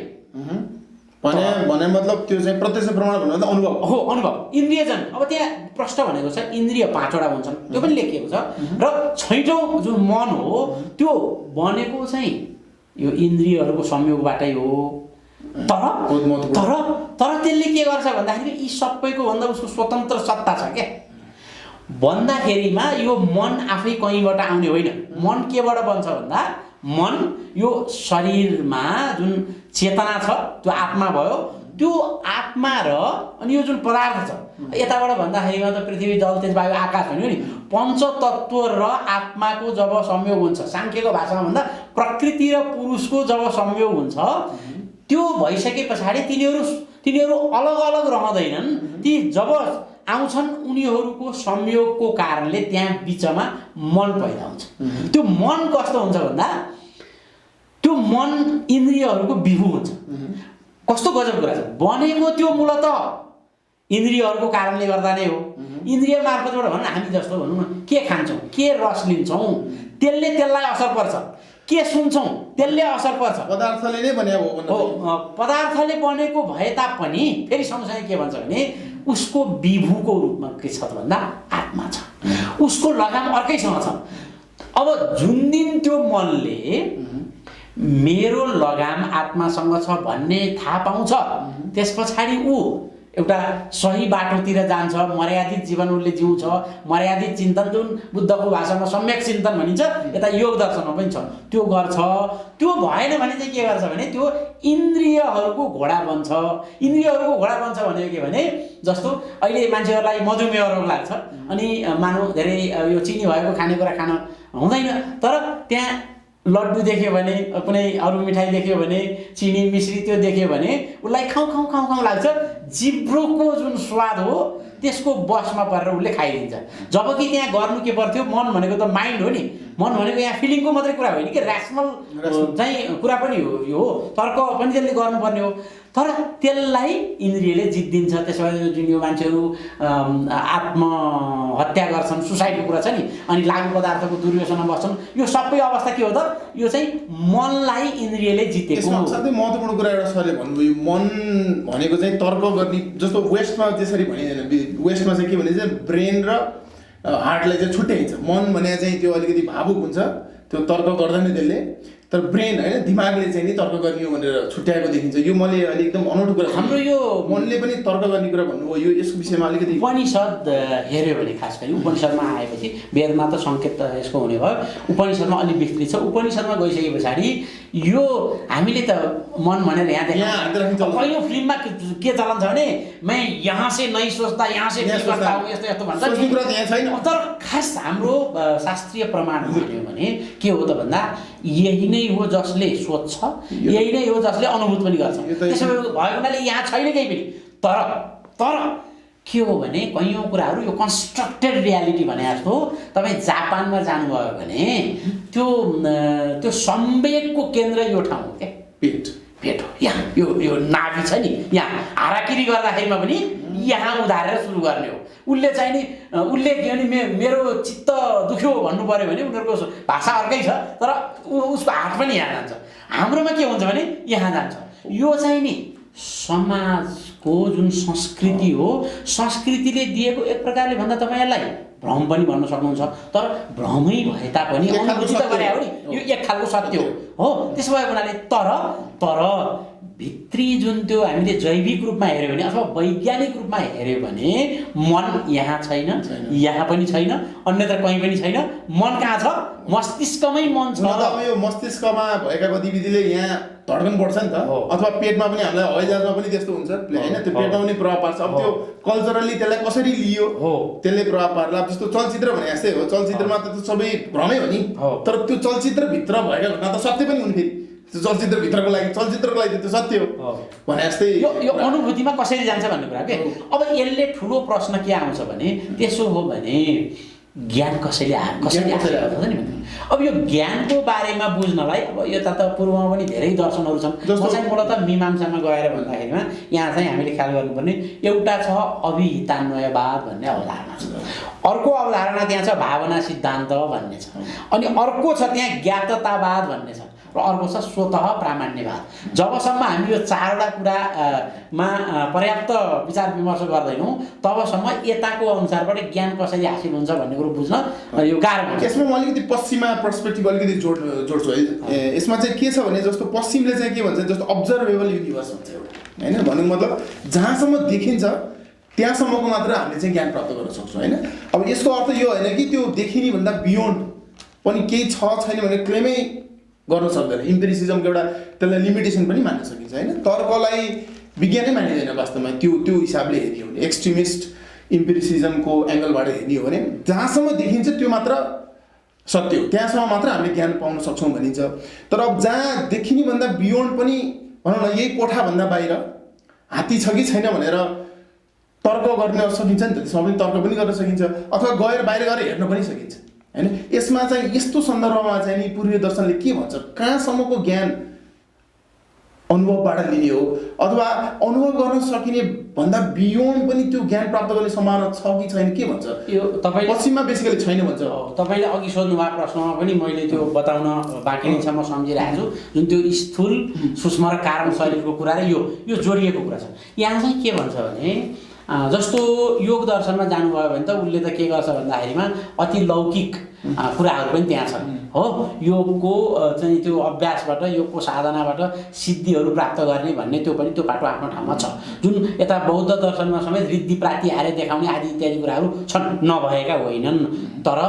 भने मतलब त्यो चाहिँ प्रत्यक्ष प्रमाण भन्नु मतलब अनुभव हो, अनुभव इन्द्रियजन। अब त्यहाँ प्रश्न भनेको छ इन्द्रिय 5वटा हुन्छन्, त्यो पनि लेखिएको छ। र 6औँ जुन मन हो त्यो बनेको चाहिँ यो इन्द्रियहरूको संयोगबाटै हो। तर त्यसले के गर्छ भन्दाखेरि यी सबैको भन्दा उसको स्वतन्त्र सत्ता छ क्या। भन्दाखेरिमा यो मन आफै कहीँबाट आउने होइन। मन केबाट बन्छ भन्दा मन यो शरीरमा जुन चेतना छ त्यो आत्मा भयो। त्यो आत्मा र अनि यो जुन पदार्थ छ यताबाट भन्दाखेरिमा त पृथ्वी, जल, तेज, वायु, आकाश भन्यो नि, पञ्चतत्त्व र आत्माको जब संयोग हुन्छ, साङ्ख्यको भाषामा भन्दा प्रकृति र पुरुषको जब संयोग हुन्छ, त्यो भइसके पछाडि तिनीहरू अलग अलग रहँदैनन्। ती जब आउँछन् उनीहरूको संयोगको कारणले त्यहाँ बिचमा मन पैदा हुन्छ। त्यो मन कस्तो हुन्छ भन्दा त्यो मन इन्द्रियहरूको विभू हुन्छ। कस्तो गजब कुरा छ, बनेको त्यो मूलत इन्द्रियहरूको कारणले गर्दा नै हो। इन्द्रिय मार्फतबाट भन्न हामी जस्तो भनौँ न, के खान्छौँ, के रस लिन्छौँ, त्यसले त्यसलाई असर पर्छ, के सुन्छौँ त्यसले असर पर्छ। पदार्थले नै बने हो, पदार्थले बनेको भए तापनि फेरि सँगसँगै के भन्छ भने उसको विभूको रूपमा के छ भन्दा आत्मा छ, उसको लगाम अर्कैसँग छ। अब जुन दिन त्यो मनले मेरो लगाम आत्मासँग छ भन्ने थाहा पाउँछ, त्यस पछाडि ऊ एउटा सही बाटोतिर जान्छ, मर्यादित जीवन उसले जिउँछ। मर्यादित चिन्तन जुन बुद्धको भाषामा सम्यक चिन्तन भनिन्छ, यता योग दर्शनमा पनि छ, त्यो गर्छ। त्यो भएन भने चाहिँ के गर्छ भने त्यो इन्द्रियहरूको घोडा बन्छ। इन्द्रियहरूको घोडा बन्छ भनेको के भने जस्तो अहिले मान्छेहरूलाई मधुमेह रोग लाग्छ अनि मानव धेरै यो चिनी भएको खानेकुरा खान हुँदैन, तर त्यहाँ लड्डु देख्यो भने, कुनै अरू मिठाई देख्यो भने, चिनी मिश्री त्यो देख्यो भने उसलाई खाउँ खाउँ खाउँ खाउँ लाग्छ। जिब्रोको जुन स्वाद हो त्यसको बसमा परेर उसले खाइदिन्छ। जबकि त्यहाँ गर्नु के पर्थ्यो, मन भनेको त माइन्ड हो नि, मन भनेको यहाँ फिलिङको मात्रै कुरा होइन कि ऱ्यासनल चाहिँ कुरा पनि हो, यो तर्क पनि त्यसले गर्नुपर्ने हो। तर त्यसलाई इन्द्रियले जित्दिन्छ। त्यसो भए जुन यो मान्छेहरू आत्महत्या गर्छन्, सुसाइडको कुरा छ नि, अनि लागु पदार्थको दुर्व्यसनमा बस्छन्, यो सबै अवस्था के हो त, यो चाहिँ मनलाई इन्द्रियले जितेको। यसमा साथै महत्त्वपूर्ण कुरा एउटा सरले भन्नुभयो, मन भनेको चाहिँ तर्क गर्ने, जस्तो वेस्टमा त्यसरी भनिँदैन। वेस्टमा चाहिँ के भने चाहिँ ब्रेन र हार्टलाई चाहिँ छुट्याइन्छ। मन भने चाहिँ त्यो अलिकति भावुक हुन्छ, त्यो तर्क गर्दैन त्यसले, तर ब्रेन होइन दिमागले चाहिँ नि तर्क गर्ने हो भनेर छुट्याएको देखिन्छ। यो मैले अलि एकदम अनौठो कुरा, हाम्रो यो मनले पनि तर्क गर्ने कुरा भन्नुभयो, यो यसको विषयमा अलिकति उपनिषद हेऱ्यो भने खास गरी उपनिषदमा आएपछि वेदमा त सङ्केत त यसको हुने भयो, उपनिषदमा अलिक विस्तृत छ। उपनिषदमा गइसके पछाडि यो हामीले त मन भनेर यहाँ देख्छौँ, पहिलो फिल्ममा के चलन छ भने मैं यहाँ से नहीं सोच्दा यहाँ से नहीं करता हूँ, यस्तो यस्तो भन्छ नि। तर खास हाम्रो शास्त्रीय प्रमाण भन्यो भने के हो त भन्दा यही नै हो जसले सोच्छ, यही नै हो जसले अनुभूत पनि गर्छ। त्यसो भएको हुनाले यहाँ छैन केही पनि। तर के हो भने कैयौँ कुराहरू यो कन्स्ट्रक्टेड रियालिटी भने जस्तो तपाईँ जापानमा जानुभयो भने त्यो संवेगको केन्द्र यो ठाउँ हो क्या, पेट हो। यहाँ यो नाभि छ नि, यहाँ हाराकिरी गर्दाखेरिमा पनि यहाँ उधारेर सुरु गर्ने हो। उसले चाहिँ नि उसले के भने मेरो चित्त दुख्यो भन्नु पऱ्यो भने उनीहरूको भाषा अर्कै छ, तर उसको हात पनि यहाँ जान्छ। हाम्रोमा के हुन्छ भने यहाँ जान्छ। यो चाहिँ नि समाजको जुन संस्कृति हो, संस्कृतिले दिएको एक प्रकारले भन्दा तपाईँहरूलाई भ्रम पनि भन्न सक्नुहुन्छ, तर भ्रमै भए तापनि अनुभूति त गरे हो नि, यो एक खालको सत्य हो। त्यसो भएको हुनाले तर भित्री जुन त्यो हामीले जैविक रूपमा हेऱ्यो भने अथवा वैज्ञानिक रूपमा हेऱ्यो भने मन यहाँ छैन, यहाँ पनि छैन, अन्यत्र कहीँ पनि छैन। मन कहाँ छ? मस्तिष्कमै मन छ। अब यो मस्तिष्कमा भएका गतिविधिले यहाँ धड्कन बढ्छ नि त, अथवा पेटमा पनि हामीलाई हवाईजहाजमा पनि त्यस्तो हुन्छ होइन, त्यो पेटमा पनि प्रभाव पार्छ। अब त्यो कल्चरली त्यसलाई कसरी लियो त्यसले प्रभाव पार्ला। जस्तो चलचित्र भने जस्तै हो, चलचित्रमा त सबै भ्रमै हो नि, तर त्यो चलचित्रभित्र भएका घटना त सत्य पनि हुन्। फेरि त्यो चलचित्रको लागि त्यो सत्य हो भने जस्तै यो अनुभूतिमा कसरी जान्छ भन्ने कुरा के। अब यसले ठुलो प्रश्न के आउँछ भने त्यसो हो भने ज्ञान कसरी आएको नि। अब यो ज्ञानको बारेमा बुझ्नलाई अब यता त पूर्वमा पनि धेरै दर्शनहरू छन्। म चाहिँ मूलतः मीमांसामा गएर भन्दाखेरिमा यहाँ चाहिँ हामीले ख्याल गर्नुपर्ने एउटा छ अभिहितान्वयवाद भन्ने अवधारणा छ, अर्को अवधारणा त्यहाँ छ भावना सिद्धान्त भन्ने छ, अनि अर्को छ त्यहाँ ज्ञाततावाद भन्ने छ, र अर्को छ स्वतः प्रामाण्यवाद। जबसम्म हामी यो चारवटा कुरामा पर्याप्त विचार विमर्श गर्दैनौँ तबसम्म यताको अनुसारबाट ज्ञान कसरी हासिल हुन्छ भन्ने कुरो बुझ्न यो गाह्रो हुन्छ। यसमा म अलिकति पश्चिमा पर्सपेक्टिभ अलिकति जोड्छु है। यसमा चाहिँ के छ भने जस्तो पश्चिमले चाहिँ के भन्छ, जस्तो अब्जर्भेबल युनिभर्स भन्छ एउटा होइन। भन्नुको मतलब जहाँसम्म देखिन्छ त्यहाँसम्मको मात्र हामीले चाहिँ ज्ञान प्राप्त गर्न सक्छौँ होइन। अब यसको अर्थ यो होइन कि त्यो देखिने भन्दा बियोन्ड पनि केही छ छैन भने क्लेमै गर्न सक्दैन। इम्पेरिसिजमको एउटा त्यसलाई लिमिटेसन पनि मान्न सकिन्छ होइन। तर्कलाई विज्ञानै मानिँदैन वास्तवमा त्यो हिसाबले हेर्ने हो भने, एक्सट्रिमिस्ट इम्पेरिसिजमको एङ्गलबाट हेर्ने हो भने जहाँसम्म देखिन्छ त्यो मात्र सत्य हो, त्यहाँसम्म मात्र हामीले ज्ञान पाउन सक्छौँ भनिन्छ। तर अब जहाँ देखिने भन्दा बियोन्ड पनि भनौँ न, यही कोठाभन्दा बाहिर हात्ती छ कि छैन भनेर तर्क गर्न सकिन्छ नि त, त्यसमा पनि तर्क पनि गर्न सकिन्छ, अथवा गएर बाहिर गएर हेर्न पनि सकिन्छ होइन। यसमा चाहिँ यस्तो सन्दर्भमा चाहिँ नि पूर्वीय दर्शनले के भन्छ, कहाँसम्मको ज्ञान अनुभवबाट लिने हो, अथवा अनुभव गर्न सकिने भन्दा बियोन्ड पनि त्यो ज्ञान प्राप्त गर्ने सम्भावना छ कि छैन, के भन्छ यो तपाईँले पश्चिममा बेसिकली छैन भन्छ। तपाईँले अघि सोध्नुभएको प्रश्नमा पनि मैले त्यो बताउन बाँकी नै छ, म सम्झिरहेको छु। जुन त्यो स्थूल सूक्ष्म र कारण शरीरको कुरा र यो जोडिएको कुरा छ। यहाँ चाहिँ के भन्छ भने जस्तो योग दर्शनमा जानुभयो भने त उसले त के गर्छ भन्दाखेरिमा अति लौकिक कुराहरू पनि त्यहाँ छन् हो। योगको चाहिँ त्यो अभ्यासबाट, योगको साधनाबाट सिद्धिहरू प्राप्त गर्ने भन्ने त्यो पनि त्यो बाटो आफ्नो ठाउँमा छ। जुन यता बौद्ध दर्शनमा समेत रिद्धि प्रातिहार्य देखाउने आदि इत्यादि कुराहरू छन्, नभएका होइनन्। तर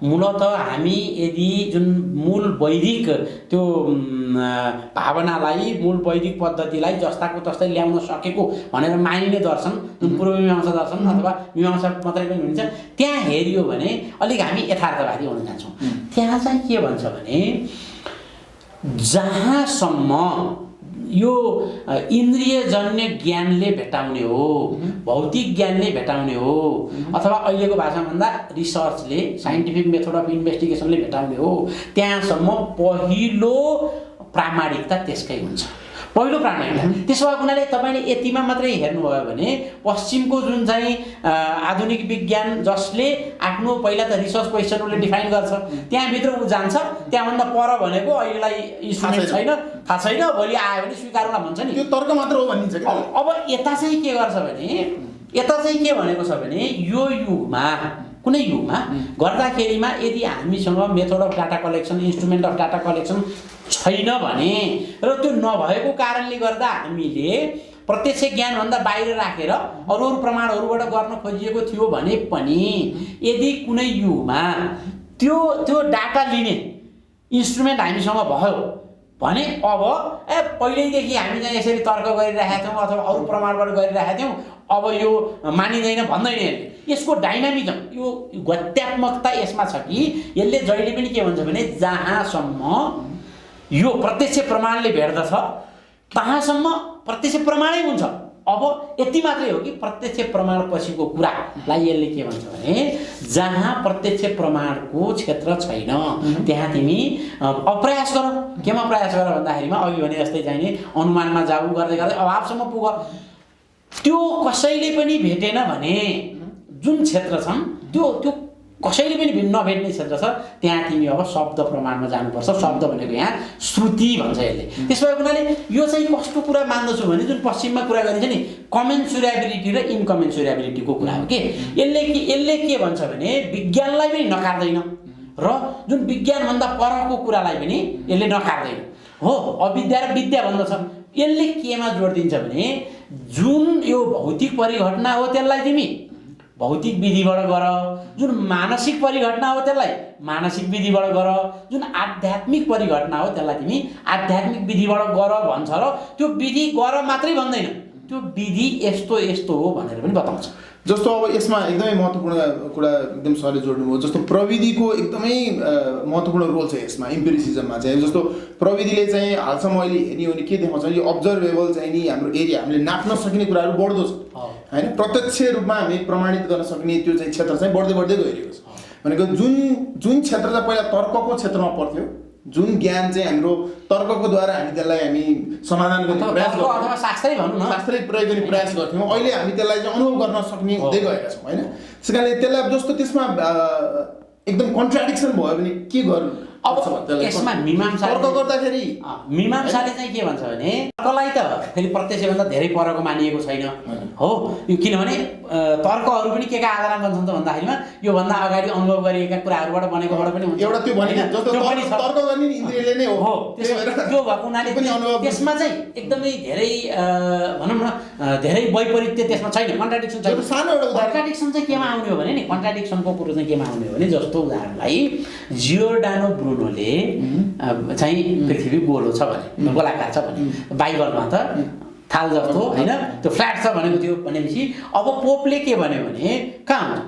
मूलत हामी यदि जुन मूल वैदिक त्यो भावनालाई, मूल वैदिक पद्धतिलाई जस्ताको तस्तै ल्याउन सकेको भनेर मानिने दर्शन, जुन पूर्व मीमांसा दर्शन अथवा मीमांसा मात्रै पनि हुन्छ, त्यहाँ हेरियो भने अलिक हामी यथार्थवादी हुन जान्छौँ। त्यहाँ चाहिँ के भन्छ भने जहाँसम्म यो इन्द्रियजन्य ज्ञानले भेटाउने हो, भौतिक ज्ञानले भेटाउने हो, अथवा अहिलेको भाषामा भन्दा रिसर्चले, साइन्टिफिक मेथड अफ इन्भेस्टिगेसनले भेटाउने हो, त्यहाँसम्म पहिलो प्रामाणिकता त्यसकै हुन्छ। पहिलो प्रामाणिकता त्यसो भएको हुनाले तपाईँले यतिमा मात्रै हेर्नुभयो भने पश्चिमको जुन चाहिँ आधुनिक विज्ञान जसले आफ्नो पहिला त रिसर्च क्वेसनले डिफाइन गर्छ, त्यहाँभित्र ऊ जान्छ, त्यहाँभन्दा पर भनेको अहिलेलाई इन्स्ट्रुमेन्ट छैन, थाहा छैन, भोलि आयो भने स्वीकारौँला भन्छ नि, त्यो तर्क मात्र हो भनिन्छ कि। अब यता चाहिँ के गर्छ भने, यता चाहिँ के भनेको छ भने यो युगमा, कुनै युगमा गर्दाखेरिमा यदि हामीसँग method of data collection, instrument of data collection छैन भने र त्यो नभएको कारणले गर्दा हामीले प्रत्यक्ष ज्ञानभन्दा बाहिर राखेर अरू प्रमाणहरूबाट गर्न खोजिएको थियो भने पनि यदि कुनै युगमा त्यो डाटा लिने इन्स्ट्रुमेन्ट हामीसँग भयो भने अब पहिल्यैदेखि हामी चाहिँ यसरी तर्क गरिरहेका थियौँ अथवा अरू प्रमाणबाट गरिरहेका थियौँ, अब यो मानिँदैन भन्दैन। यसको डाइनामिजम, यो गत्यात्मकता यसमा छ कि यसले जहिले पनि के भन्छ भने जहाँसम्म यो प्रत्यक्ष प्रमाणले भेट्दछ तहाँसम्म प्रत्यक्ष प्रमाणै हुन्छ। अब यति मात्रै हो कि प्रत्यक्ष प्रमाण पछिको कुरालाई यसले के भन्छ भने जहाँ प्रत्यक्ष प्रमाणको क्षेत्र छैन त्यहाँ तिमी अप्रयास गर। केमा प्रयास गर भन्दाखेरिमा अघि भने जस्तै चाहिने अनुमानमा जाऊ, गर्दै गर्दै अभावसम्म पुग। त्यो कसैले पनि भेटेन भने जुन क्षेत्र छन् त्यो कसैले पनि नभेट्ने क्षेत्र छ, त्यहाँ तिमी अब शब्द प्रमाणमा जानुपर्छ। शब्द भनेको यहाँ श्रुति भन्छ यसले। त्यसो भएको हुनाले यो चाहिँ कस्तो कुरा मान्दछु भने जुन पश्चिममा कुरा गरिन्छ नि कमेन्सुरेबिलिटी र इन्कमेन्सुरेबिलिटीको कुरा हो कि यसले के भन्छ भने विज्ञानलाई पनि नकार्दैन र जुन विज्ञानभन्दा परको कुरालाई पनि यसले नकार्दैन हो। अविद्या र विद्या भन्दछ। यसले केमा जोड दिन्छ भने जुन यो भौतिक परिघटना हो त्यसलाई तिमी भौतिक विधिबाट गर, जुन मानसिक परिघटना हो त्यसलाई मानसिक विधिबाट गर, जुन आध्यात्मिक परिघटना हो त्यसलाई तिमी आध्यात्मिक विधिबाट गर भन्छ र त्यो विधि गर मात्रै भन्दैन, त्यो विधि यस्तो यस्तो हो भनेर पनि बताउँछ। जस्तो अब यसमा एकदमै महत्त्वपूर्ण कुरा एकदम सरले जोड्नुभयो, जस्तो प्रविधिको एकदमै महत्त्वपूर्ण रोल छ यसमा इम्पेरिसिजममा चाहिँ। जस्तो प्रविधिले चाहिँ हालसम्म अहिले हेर्ने हो भने के देखाउँछ, यो अब्जर्भेबल चाहिँ नि हाम्रो एरिया, हामीले नाप्न सकिने कुराहरू बढ्दो छ होइन, प्रत्यक्ष रूपमा हामी प्रमाणित गर्न सक्ने त्यो चाहिँ क्षेत्र चाहिँ बढ्दै बढ्दै गइरहेको छ। भनेको जुन क्षेत्र चाहिँ पहिला तर्कको क्षेत्रमा पर्थ्यो, जुन ज्ञान चाहिँ हाम्रो तर्कको द्वारा हामी समाधान गर्ने प्रयास गर्थ्यौँ अथवा शास्त्रै भनौँ न, शास्त्रै प्रयोग गर्ने प्रयास गर्थ्यौँ, अहिले हामी त्यसलाई चाहिँ अनुभव गर्न सक्ने हुँदै गएका छौँ होइन। त्यस कारणले त्यसलाई जस्तो त्यसमा एकदम कन्ट्राडिक्सन भयो भने के गर्नु। अब यसमा मीमांसाले चाहिँ के भन्छ भने तर्कलाई त फेरि प्रत्यक्षभन्दा धेरै परको मानिएको छैन हो। यो किनभने तर्कहरू पनि केका आधारमा बन्छन् त भन्दाखेरिमा योभन्दा अगाडि अनुभव गरिएका कुराहरूबाट बनेकोबाट पनि हुन्छ। एउटा त्यो भने जस्तो तर्क गर्ने इन्द्रियले नै हो, त्यो भएको हुनाले त्यसमा चाहिँ एकदमै धेरै भनौँ न धेरै वैपरीत्य त्यसमा छैन, कन्ट्राडिक्सन छैन। सानो एउटा कन्ट्राडिक्सन चाहिँ केमा आउने हो भने नि, कन्ट्राडिक्सनको कुरो चाहिँ केमा आउने हो भने जस्तो उदाहरणलाई जियोर्डानो ब्रुनोले चाहिँ पृथ्वी गोलो छ भने, गोलाकार छ भने, बाइबलमा त थाल जस्तो होइन त्यो फ्ल्याट छ भनेको थियो भनेपछि अब पोपले के भन्यो भने कहाँ हुन्छ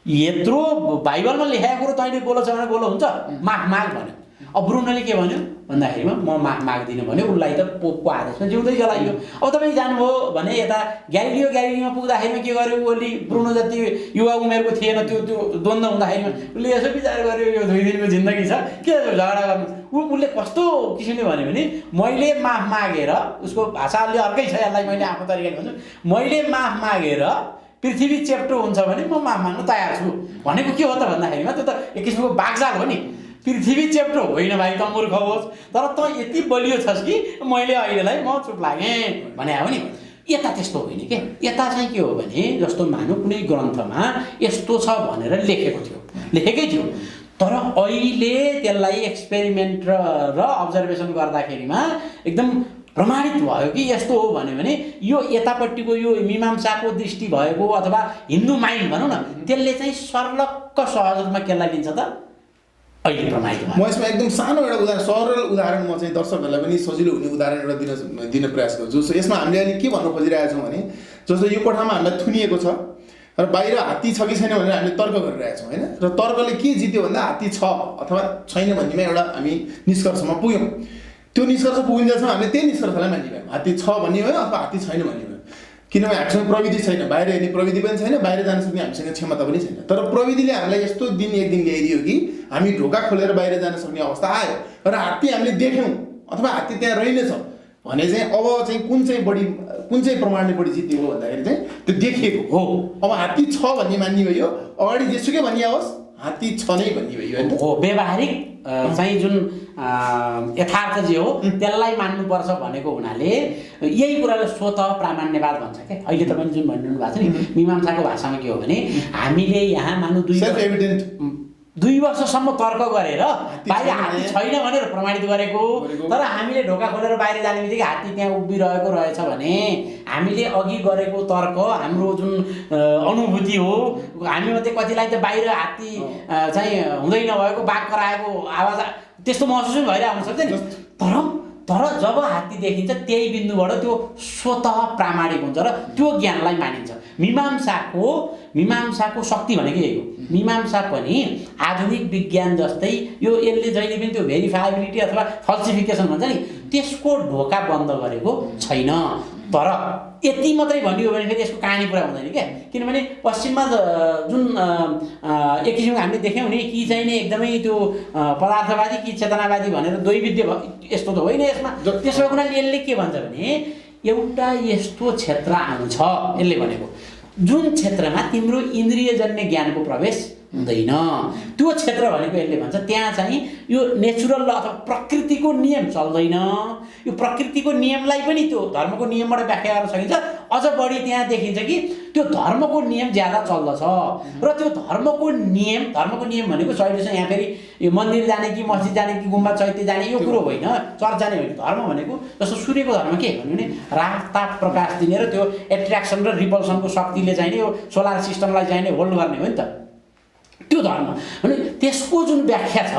यत्रो बाइबलमा लेखेको कुरो तैँले गोलो छ भने गोलो हुन्छ, माग भन्यो। अब ब्रुनोले के भन्यो भन्दाखेरिमा म माफ माग्दिनँ भन्यो, उसलाई त पोपको आदेशमा जिउँदै जलाइयो। अब तपाईँ जानुभयो भने यता ग्यालिलियोमा पुग्दाखेरिमा के गर्यो, उसले ब्रुनो जति युवा उमेरको थिएन, त्यो द्वन्द्व हुँदाखेरिमा उसले यसो विचार गर्यो यो 2 दिनको जिन्दगी छ, के झगडा गर्नु। उसले कस्तो किसिमले भन्यो भने मैले माफ मागेर, उसको भाषाले अर्कै छ, यसलाई मैले आफ्नो तरिकाले भन्छु, मैले माफ मागेर पृथ्वी चेप्टो हुन्छ भने म माफ माग्न तयार छु भनेको के हो त भन्दाखेरिमा त्यो त एक किसिमको बागजाल हो नि। पृथ्वी चेप्टो होइन भाइ, त मूर्ख होस्, तर त यति बलियो छस् कि मैले अहिलेलाई म चुप लागेँ भने हो नि। यता त्यस्तो होइन के, यता चाहिँ के हो भने जस्तो मानौँ कुनै ग्रन्थमा यस्तो छ भनेर लेखेकै थियो, तर अहिले त्यसलाई एक्सपेरिमेन्ट र अब्जर्भेसन गर्दाखेरिमा एकदम प्रमाणित भयो कि यस्तो हो भन्यो भने यो यतापट्टिको यो मीमांसाको दृष्टि भएको अथवा हिन्दू माइन्ड भनौँ न, त्यसले चाहिँ सर्लक्क सहज रूपमा केलाई लिन्छ त अहिले प्रमाणित भयो। म यसमा एकदम सानो एउटा उदाहरण, सरल उदाहरण म चाहिँ दर्शकहरूलाई पनि सजिलो हुने उदाहरण एउटा दिन प्रयास गर्छु। यसमा हामीले अहिले के भन्नु खोजिरहेका छौँ भने जस्तो यो कोठामा हामीलाई थुनिएको छ र बाहिर हात्ती छ कि छैन भनेर हामीले तर्क गरिरहेका छौँ होइन, र तर्कले के जित्यो भन्दा हात्ती छ अथवा छैन भन्नेमा एउटा हामी निष्कर्षमा पुग्यौँ। त्यो निष्कर्ष पुगिन्जेलसम्म हामीले त्यही निष्कर्षलाई मानिरह्यौँ, हात्ती छ भन्ने हो अथवा हात्ती छैन भन्ने हो। किनभने हामीसँग प्रविधि छैन, बाहिर हेर्ने प्रविधि पनि छैन, बाहिर जान सक्ने हामीसँग क्षमता पनि छैन। तर प्रविधिले हामीलाई यस्तो एक दिन ल्याइदियो कि हामी ढोका खोलेर बाहिर जान सक्ने अवस्था आयो र हात्ती हामीले देख्यौँ अथवा हात्ती त्यहाँ रहेनछ भने चाहिँ अब चाहिँ कुन चाहिँ प्रमाणले बढी जित्ने हो भन्दाखेरि चाहिँ त्यो देखिएको हो। अब हात्ती छ भन्ने मान्ने भयो, अगाडि जेसुकै भन्ने होस् हात्ती छ नै भन्ने भयो हो। व्यवहारिक चाहिँ जुन यथार्थ जे हो त्यसलाई मान्नुपर्छ भनेको हुनाले यही कुरालाई स्वतः प्रामाण्यवाद भन्छ क्या। अहिले तपाईले जुन भनिरहनु भएको छ नि, मीमांसाको भाषामा के हो भने हामीले यहाँ मान्नु 2 वर्षसम्म तर्क गरेर बाहिर हात्ती छैन भनेर प्रमाणित गरेको, तर हामीले ढोका खोलेर बाहिर जाने बित्तिकै हात्ती त्यहाँ उभिरहेको रहेछ भने हामीले अघि गरेको तर्क, हाम्रो जुन अनुभूति हो, हामीमध्ये कतिलाई त बाहिर हात्ती चाहिँ हुँदै नभएको बाघ कराएको आवाज त्यस्तो महसुस पनि भइरहेको हुनसक्छ नि। तर जब हात्ती देखिन्छ त्यही बिन्दुबाट त्यो स्वतः प्रामाणिक हुन्छ र त्यो ज्ञानलाई मानिन्छ। मीमांसाको शक्ति भनेको यही हो। मीमांसा पनि आधुनिक विज्ञान जस्तै यसले जहिले पनि त्यो भेरिफाएबिलिटी अथवा फल्सिफिकेसन भन्छ नि, त्यसको ढोका बन्द गरेको छैन। तर यति मात्रै भनियो भने फेरि यसको कहानी पुरा हुँदैन क्या। किनभने पश्चिममा जुन एक किसिमको हामीले देख्यौँ नि कि चाहिँ नि एकदमै त्यो पदार्थवादी कि चेतनावादी भनेर द्वैविध्य यस्तो त होइन यसमा। त्यसो भएको हुनाले यसले के भन्छ भने एउटा यस्तो क्षेत्र आउँछ, यसले भनेको जुन क्षेत्रमा तिम्रो इन्द्रियजन्य ज्ञानको प्रवेश हुँदैन, त्यो क्षेत्र भनेको यसले भन्छ त्यहाँ चाहिँ यो नेचुरल ल अथवा प्रकृतिको नियम चल्दैन। यो प्रकृतिको नियमलाई पनि त्यो धर्मको नियमबाट व्याख्या गर्न सकिन्छ। अझ बढी त्यहाँ देखिन्छ कि त्यो धर्मको नियम ज्यादा चल्दछ र त्यो धर्मको नियम भनेको सहिलेसँग यहाँ फेरि यो मन्दिर जाने कि मस्जिद जाने कि गुम्बा चैत्य जाने यो कुरो होइन, चर्च जाने होइन। धर्म भनेको जस्तो सूर्यको धर्म के भन्यो भने रात प्रकाश दिने र त्यो एट्र्याक्सन र रिपल्सनको शक्तिले चाहिँ यो सोलर सिस्टमलाई चाहिँ होल्ड गर्ने हो नि त त्यो धर्म। भने त्यसको जुन व्याख्या छ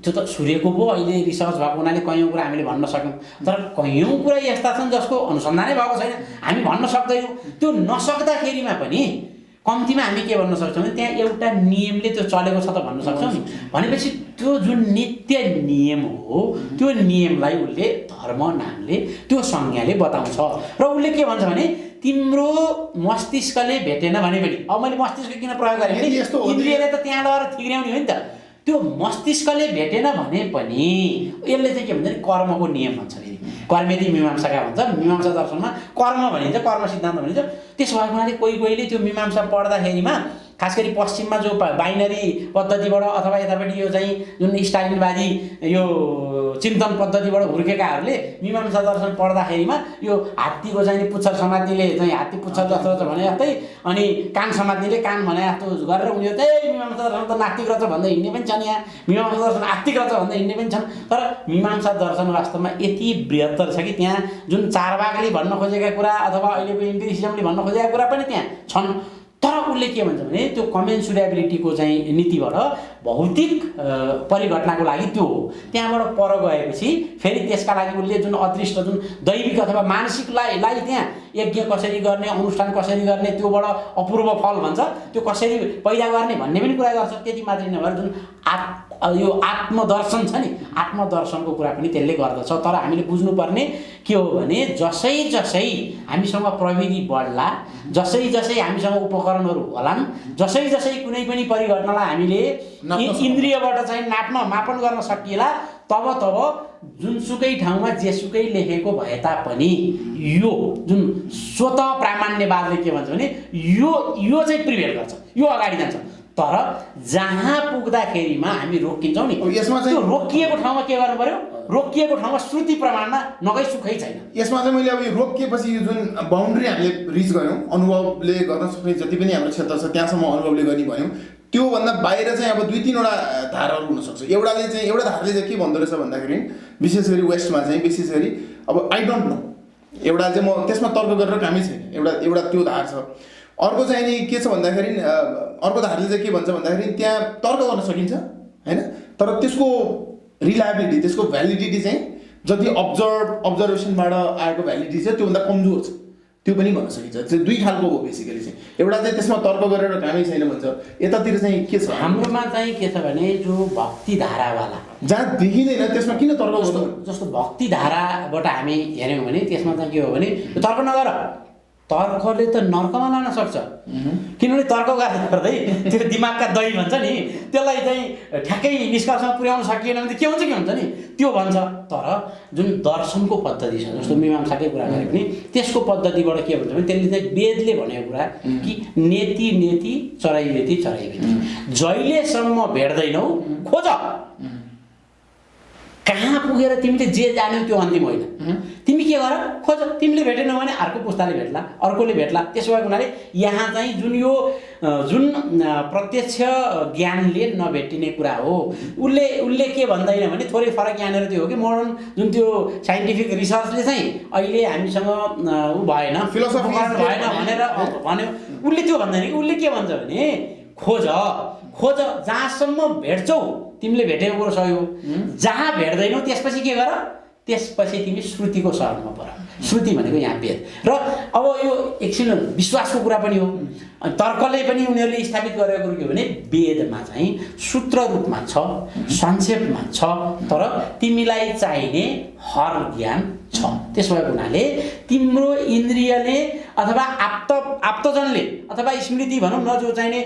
त्यो त सूर्यको पो अहिले रिसर्च भएको हुनाले कयौँ कुरा हामीले भन्न सक्यौँ, तर कयौँ कुरा यस्ता छन् जसको अनुसन्धानै भएको छैन, हामी भन्न सक्दैनौँ। त्यो नसक्दाखेरिमा पनि कम्तीमा हामी के भन्न सक्छौँ भने त्यहाँ एउटा नियमले त्यो चलेको छ त भन्न सक्छौँ नि। भनेपछि त्यो जुन नित्य नियम हो त्यो नियमलाई उसले धर्म नामले त्यो संज्ञाले बताउँछ र उसले के भन्छ भने तिम्रो मस्तिष्कले भेटेन भने पनि, अब मैले मस्तिष्क किन प्रयोग गरेँ भने इन्द्रियले त त्यहाँ लगेर थिग्र्याउने हो नि त। त्यो मस्तिष्कले भेटेन भने पनि यसले चाहिँ के भन्छ भने कर्मको नियम भन्छ। फेरि कर्मेति मीमांसाका भन्छ, मीमांसा दर्शनमा कर्म भनिन्छ, कर्म सिद्धान्त भनिन्छ। त्यसो भएको हुनाले कोहीले त्यो मीमांसा पढ्दाखेरिमा खास गरी पश्चिममा जो बाइनरी पद्धतिबाट अथवा यतापट्टि यो चाहिँ जुन स्टालिनवादी यो चिन्तन पद्धतिबाट हुर्केकाहरूले मीमांसा दर्शन पढ्दाखेरिमा यो हात्तीको चाहिँ पुच्छर समात्नेले चाहिँ हात्ती पुच्छर जस्तो छ भने जस्तै अनि कान समात्नेले कान भने जस्तो गरेर उनीहरू त्यही मीमांसा दर्शन त नास्तिक रहेछ भन्दै हिँड्ने पनि छन्, यहाँ मीमांसा दर्शन आस्तिक रहेछ भन्दै हिँड्ने पनि छन्। तर मीमांसा दर्शन वास्तवमा यति बृहत्तर छ कि त्यहाँ जुन चारवाकले भन्न खोजेका कुरा अथवा अहिलेको इम्पिरिसिजमले भन्न खोजेका कुरा पनि त्यहाँ छन्। तर उसले के भन्छ भने त्यो कमेन्सुरेबिलिटीको चाहिँ नीतिबाट भौतिक परिघटनाको लागि त्यो हो। त्यहाँबाट पर गएपछि फेरि त्यसका लागि उसले जुन अदृष्ट जुन दैविक अथवा मानसिकलाई त्यहाँ यज्ञ कसरी गर्ने, अनुष्ठान कसरी गर्ने, त्योबाट अपूर्व फल भन्छ, त्यो कसरी पैदा गर्ने भन्ने पनि कुरा गर्छ। त्यति मात्रै नभएर जुन यो आत्मदर्शन छ नि, आत्मदर्शनको कुरा पनि त्यसले गर्दछ। तर हामीले बुझ्नुपर्ने के हो भने जसै जसै हामीसँग प्रविधि बढ्ला, जसै जसै हामीसँग उपकरणहरू होलान्, जसै जसै कुनै पनि परिघटनालाई हामीले इन्द्रियबाट चाहिँ मापन गर्न सकिएला, तब तब जुनसुकै ठाउँमा जेसुकै लेखेको भए तापनि यो जुन स्वतः प्रामाण्यवादले के भन्छ भने यो चाहिँ प्रिभेल गर्छ, यो अगाडि जान्छ। तर जहाँ पुग्दाखेरिमा हामी रोकिन्छौँ नि, यसमा चाहिँ त्यो रोकिएको ठाउँमा के गर्नु पर्यो? रोकिएको ठाउँमा श्रुति प्रमाणमा नगई सुखै छैन। यसमा चाहिँ मैले अब यो रोकिएपछि यो जुन बाउन्ड्री हामीले रिच गऱ्यौँ, अनुभवले गर्न सक्ने जति पनि हाम्रो क्षेत्र छ त्यहाँसम्म अनुभवले गर्ने भन्यौँ, त्योभन्दा बाहिर चाहिँ अब 2-3वटा धाराहरू हुनसक्छ। एउटा धारले चाहिँ के भन्दो रहेछ भन्दाखेरि विशेष गरी वेस्टमा चाहिँ विशेष गरी अब आई डोन्ट नो, एउटा चाहिँ म त्यसमा तर्क गरेर कामै छैन, एउटा त्यो धार छ। अर्को चाहिँ नि के छ भन्दाखेरि अर्को धारले चाहिँ के भन्छ भन्दाखेरि त्यहाँ तर्क गर्न सकिन्छ होइन, तर त्यसको रिलायबिलिटी, त्यसको भ्यालिडिटी चाहिँ जति अब्जर्भेसनबाट आएको भ्यालिडिटी छ त्योभन्दा कमजोर छ, त्यो पनि भन्न सकिन्छ। त्यो दुई खालको हो बेसिकली चाहिँ। एउटा चाहिँ त्यसमा तर्क गरेर कामै छैन भन्छ, यतातिर चाहिँ के छ हाम्रोमा चाहिँ के छ भने जो भक्ति धारावाला जहाँ देखिँदैन त्यसमा किन तर्क गर्नु? जस्तो भक्ति धाराबाट हामी हेऱ्यौँ भने त्यसमा चाहिँ के हो भने तर्क नगर, तर्कले त नर्कमा लान सक्छ। किनभने तर्क गर्दै त्यो दिमागका दही भन्छ नि, त्यसलाई चाहिँ ठ्याक्कै निष्कर्षमा पुर्याउन सकिएन भने के हुन्छ नि त्यो भन्छ। तर जुन दर्शनको पद्धति छ, जस्तो मीमांसाकै कुरा गरे पनि त्यसको पद्धतिबाट के भन्छ भने त्यसले चाहिँ वेदले भनेको कुरा कि नेति नेति चराइबेती चराइबेती, जहिलेसम्म भेट्दैनौ खोज, कहाँ पुगेर तिमीले जे जान्यौ त्यो अन्तिम होइन। तिमी के गर, खोज, तिमीले भेटेनौ भने अर्को पुस्ताले भेट्ला, अर्कोले भेट्ला। त्यसो भएको हुनाले यहाँ चाहिँ जुन प्रत्यक्ष ज्ञानले नभेटिने कुरा हो, उसले के भन्दैन भने थोरै फरक यहाँनिर त्यो हो कि मोडर्न जुन त्यो साइन्टिफिक रिसर्चले चाहिँ अहिले हामीसँग ऊ भएन, फिलोसफी भएन भनेर भन्यो, उसले त्यो भन्दैन कि उसले के भन्छ भने खोज, जहाँसम्म भेट्छौ तिमीले भेटेको कुरो सही हो, जहाँ भेट्दैनौ त्यसपछि के गर, त्यसपछि तिमी श्रुतिको शरणमा पर। श्रुति भनेको यहाँ वेद। र अब यो एकछिन विश्वासको कुरा पनि हो, तर्कले पनि उनीहरूले स्थापित गरेको कुरो के हो भने वेदमा चाहिँ सूत्र रूपमा छ, संक्षेपमा छ, तर तिमीलाई चाहिने हर ज्ञान छ। त्यसो भएको हुनाले तिम्रो इन्द्रियले अथवा आप्तजनले अथवा स्मृति भनौँ न, जो चाहिने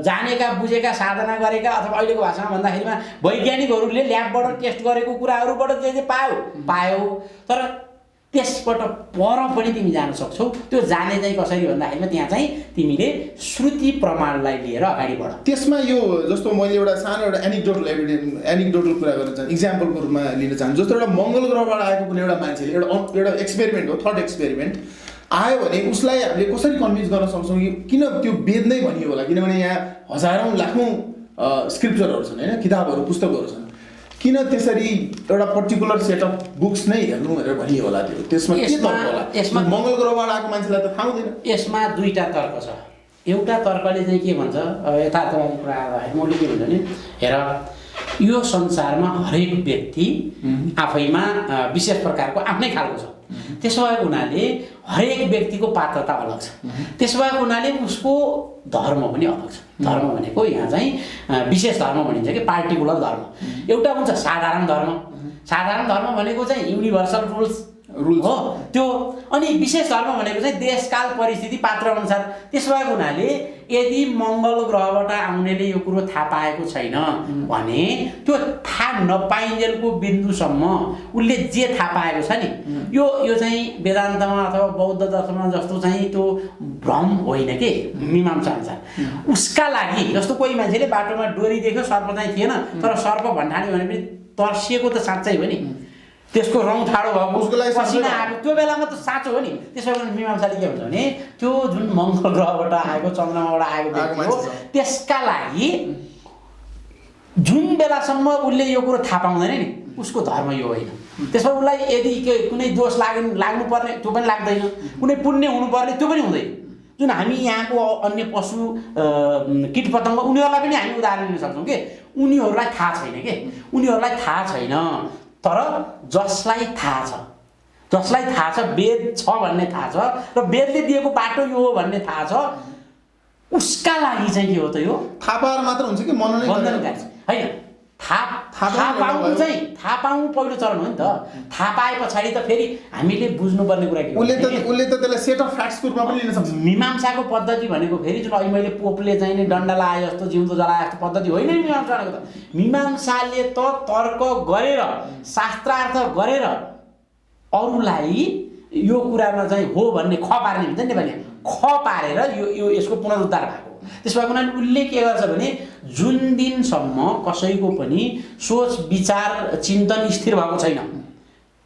जानेका बुझेका साधना गरेका अथवा अहिलेको भाषामा भन्दाखेरिमा वैज्ञानिकहरूले ल्याबबाट टेस्ट गरेको कुराहरूबाट जे पायो, तर त्यसबाट पर पनि तिमी जान सक्छौ। त्यो जाने चाहिँ कसरी भन्दाखेरिमा त्यहाँ चाहिँ तिमीले श्रुति प्रमाणलाई लिएर अगाडि बढ। त्यसमा यो जस्तो मैले एउटा सानो एउटा एनिक्डोटल कुरा गर्न चाहन्छु, इक्जाम्पलको रूपमा लिन चाहन्छु। जस्तो एउटा मङ्गल ग्रहबाट आएको कुनै एउटा मान्छेले एउटा एक्सपेरिमेन्ट हो, थट एक्सपेरिमेन्ट आयो भने उसलाई हामीले कसरी कन्भिन्स गर्न सक्छौँ कि किन त्यो वेद नै भनियो होला? किनभने यहाँ हजारौँ लाखौँ स्क्रिप्चरहरू छन् होइन, किताबहरू पुस्तकहरू छन्, किन त्यसरी एउटा पर्टिकुलर सेट अफ बुक्स नै हेर्नु भनेर भनियो होला? त्यसमा के तर्क होला? यसमा मङ्गल ग्रहबाट आएको मान्छेलाई त थाहा हुँदैन। यसमा दुईटा तर्क छ। एउटा तर्कले चाहिँ के भन्छ, अब यथार्थवादी कुरा आउँदाखेरि मैले के भन्छ भने हेर, यो संसारमा हरेक व्यक्ति आफैमा विशेष प्रकारको आफ्नै खालको छ। त्यसो भएको हुनाले हरेक व्यक्तिको पात्रता अलग छ। त्यसो भएको हुनाले उसको धर्म पनि अलग छ। धर्म भनेको यहाँ चाहिँ विशेष धर्म भनिन्छ कि पार्टिकुलर धर्म। एउटा हुन्छ साधारण धर्म। साधारण धर्म भनेको चाहिँ युनिभर्सल रुल्स हो त्यो। अनि विशेष धर्म भनेको चाहिँ देशकाल परिस्थिति पात्र अनुसार। त्यसो भएको हुनाले यदि मङ्गल ग्रहबाट आउनेले यो कुरो थाहा पाएको छैन भने त्यो थाहा नपाइन्जेलको बिन्दुसम्म उसले जे थाहा पाएको छ नि, यो चाहिँ वेदान्तमा अथवा बौद्ध दर्शनमा जस्तो चाहिँ त्यो भ्रम होइन के मीमांसा अनुसार। उसका लागि जस्तो कोही मान्छेले बाटोमा डोरी देख्यो, सर्प चाहिँ थिएन, तर सर्प भन्ठान्यो भने पनि तर्सिएको त साँच्चै हो नि, त्यसको रौँ ठाडो भएको, उसको लागि पसिना आएको, त्यो बेलामा त साँचो हो नि। त्यसो कारण मीमांसाले के भन्छ भने त्यो जुन मङ्गल ग्रहबाट आएको, चन्द्रमाबाट आएको व्यक्ति हो, त्यसका लागि जुन बेलासम्म उसले यो कुरो थाहा पाउँदैन नि उसको धर्म यो होइन। त्यसमा उसलाई यदि कुनै दोष लाग्नुपर्ने त्यो पनि लाग्दैन, कुनै पुण्य हुनुपर्ने त्यो पनि हुँदैन। जुन हामी यहाँको अन्य पशु कीटपतङ्ग उनीहरूलाई पनि हामी उदाहरण लिन सक्छौँ कि उनीहरूलाई थाहा छैन के, उनीहरूलाई थाहा छैन। तर जसलाई थाहा छ, जसलाई थाहा छ वेद छ भन्ने थाहा छ र वेदले दिएको बाटो यो हो भन्ने थाहा छ, उसका लागि चाहिँ के हो त यो थाहा पाएर मात्र हुन्छ कि मनन बन्धनकारी होइन। थाहा पाउनु पहिलो चरण हो नि त। थाहा पाए पछाडि त फेरि हामीले बुझ्नुपर्ने कुरा के हो, उसले त त्यसलाई सेट अफ फ्याक्ट्सको रूपमा पनि लिन सक्छ। मीमांसाको पद्धति भनेको फेरि जुन अहिले मैले पोपले चाहिँ नि डन्डा लाए जस्तो जिउँदो जलाए जस्तो पद्धति होइन नि मीमांसा भनेको त। मीमांसाले त तर्क गरेर शास्त्रार्थ गरेर अरूलाई यो कुरामा चाहिँ हो भन्ने ख पार्ने हुन्छ नि नेपाली, ख पारेर यो यसको पुनरुद्धार भएको। त्यसो भएको हुनाले उसले के गर्छ भने जुन दिनसम्म कसैको पनि सोच विचार चिन्तन स्थिर भएको छैन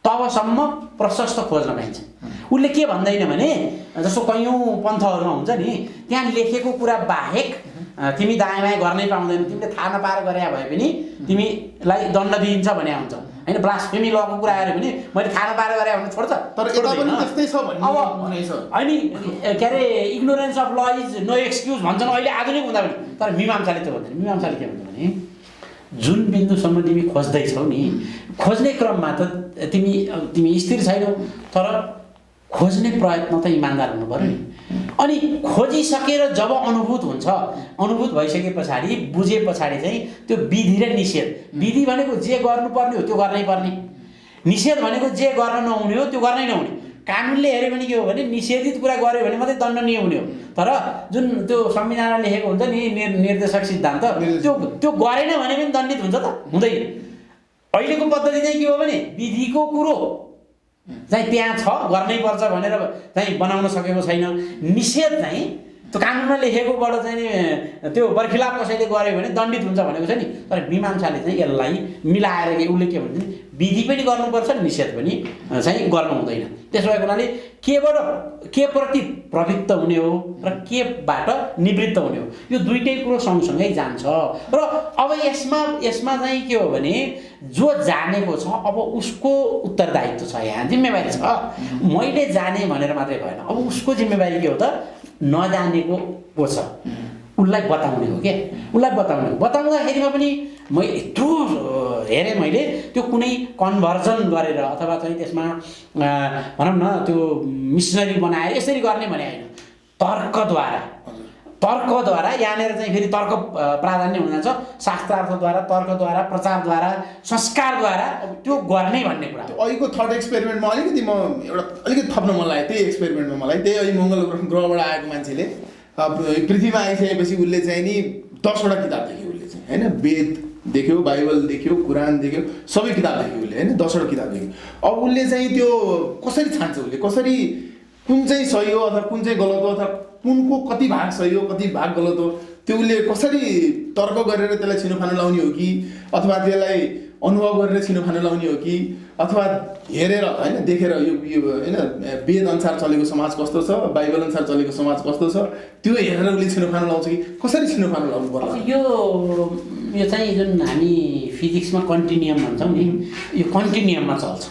तबसम्म प्रशस्त खोज्न पाइन्छ। उसले के भन्दैन भने जस्तो कैयौँ पन्थहरूमा हुन्छ नि, त्यहाँ लेखेको कुरा बाहेक तिमी दायाँ बायाँ गर्नै पाउँदैन, तिमीले थाहा नपाएर गरे भए पनि तिमीलाई दण्ड दिइन्छ भने हुन्छ होइन। ब्लास्फेमी लको कुरा आयो भने मैले थाहा नपाएर गरे भने छोड्छ, तर यता पनि त्यस्तै छ भन्ने भनाइ छ। अनि के अरे इग्नोरेन्स अफ ल इज नो एक्सक्युज भन्छन् अहिले आधुनिक हुँदा पनि। तर मीमांसाले त्यो भन्दैन। मीमांसाले के भन्छ भने जुन बिन्दुसम्म तिमी खोज्दैछौ नि, खोज्ने क्रममा त तिमी स्थिर छैनौ, तर खोज्ने प्रयत्न त इमान्दार हुनु पर्यो नि। अनि खोजिसकेर जब अनुभूत हुन्छ, अनुभूत भइसके पछाडि बुझे पछाडि चाहिँ त्यो विधि र निषेध, विधि भनेको जे गर्नुपर्ने हो त्यो गर्नै पर्ने, निषेध भनेको जे गर्न नहुने हो त्यो गर्नै नहुने। कानुनले हेऱ्यो भने के हो भने निषेधित कुरा गर्यो भने मात्रै दण्डनीय हुने हो। तर जुन त्यो संविधानमा लेखेको हुन्छ नि निर्देशक सिद्धान्त, त्यो गरेन भने पनि दण्डित हुन्छ त, हुँदैन। अहिलेको पद्धति चाहिँ के हो भने विधिको कुरो चाहिँ त्यहाँ छ गर्नै पर्छ भनेर चाहिँ बनाउन सकेको छैन। निषेध चाहिँ त्यो कानुनमा लेखेकोबाट चाहिँ नि त्यो बर्खिलाप कसैले गर्यो भने दण्डित हुन्छ भनेको छ नि। तर मीमांसाले चाहिँ यसलाई मिलाएर उसले के भन्छ नि विधि पनि गर्नुपर्छ, निषेध पनि चाहिँ गर्नु हुँदैन। त्यसो भएको हुनाले के प्रति प्रवृत्त हुने हो र केबाट निवृत्त हुने हो, यो दुइटै कुरो सँगसँगै जान्छ। र अब यसमा चाहिँ के हो भने जो जानेको छ अब उसको उत्तरदायित्व छ, यहाँ जिम्मेवारी छ। मैले जाने भनेर मात्रै भएन, अब उसको जिम्मेवारी के हो त नजानेको को छ उसलाई बताउने हो। के उसलाई बताउने हो। बताउँदाखेरिमा पनि म यत्रो हेरेँ मैले, त्यो कुनै कन्भर्जन गरेर अथवा चाहिँ त्यसमा भनौँ न त्यो मिसनरी बनाएर यसरी गर्ने भने होइन, तर्कद्वारा यहाँनिर चाहिँ फेरि तर्क प्राधान्य हुन जान्छ। शास्त्रार्थद्वारा, तर्कद्वारा, प्रचारद्वारा, संस्कारद्वारा त्यो गर्ने भन्ने कुरा। अहिलेको थर्ड एक्सपेरिमेन्टमा अलिकति थप्न मन लाग्यो। त्यही एक्सपेरिमेन्टमा मलाई त्यही अहिले मङ्गल ग्रहबाट आएको मान्छेले पृथ्वीमा आइसकेपछि उसले चाहिँ नि 10वटा किताब देख्यो उसले चाहिँ होइन। वेद देख्यो, बाइबल देख्यो, कुरान देख्यो, सबै किताब देख्यो उसले होइन। 10वटा किताब देख्यो। अब उसले चाहिँ त्यो कसरी छान्छ, उसले कसरी कुन चाहिँ सही हो अथवा कुन चाहिँ गलत हो अथवा कुनको कति भाग सही हो कति भाग गलत हो त्यो उसले कसरी तर्क गरेर त्यसलाई छिनोफानो लाउने हो कि अथवा त्यसलाई अनुभव गरेर छिनोफानो लाउने हो कि अथवा हेरेर होइन देखेर यो होइन वेद अनुसार चलेको समाज कस्तो छ, बाइबल अनुसार चलेको समाज कस्तो छ त्यो हेरेर उसले छिनोफानो लाउँछ कि कसरी छिनोफानो लाउनु पर्छ। यो चाहिँ जुन हामी फिजिक्समा कन्टिन्युम भन्छौँ नि, यो कन्टिन्युममा चल्छ।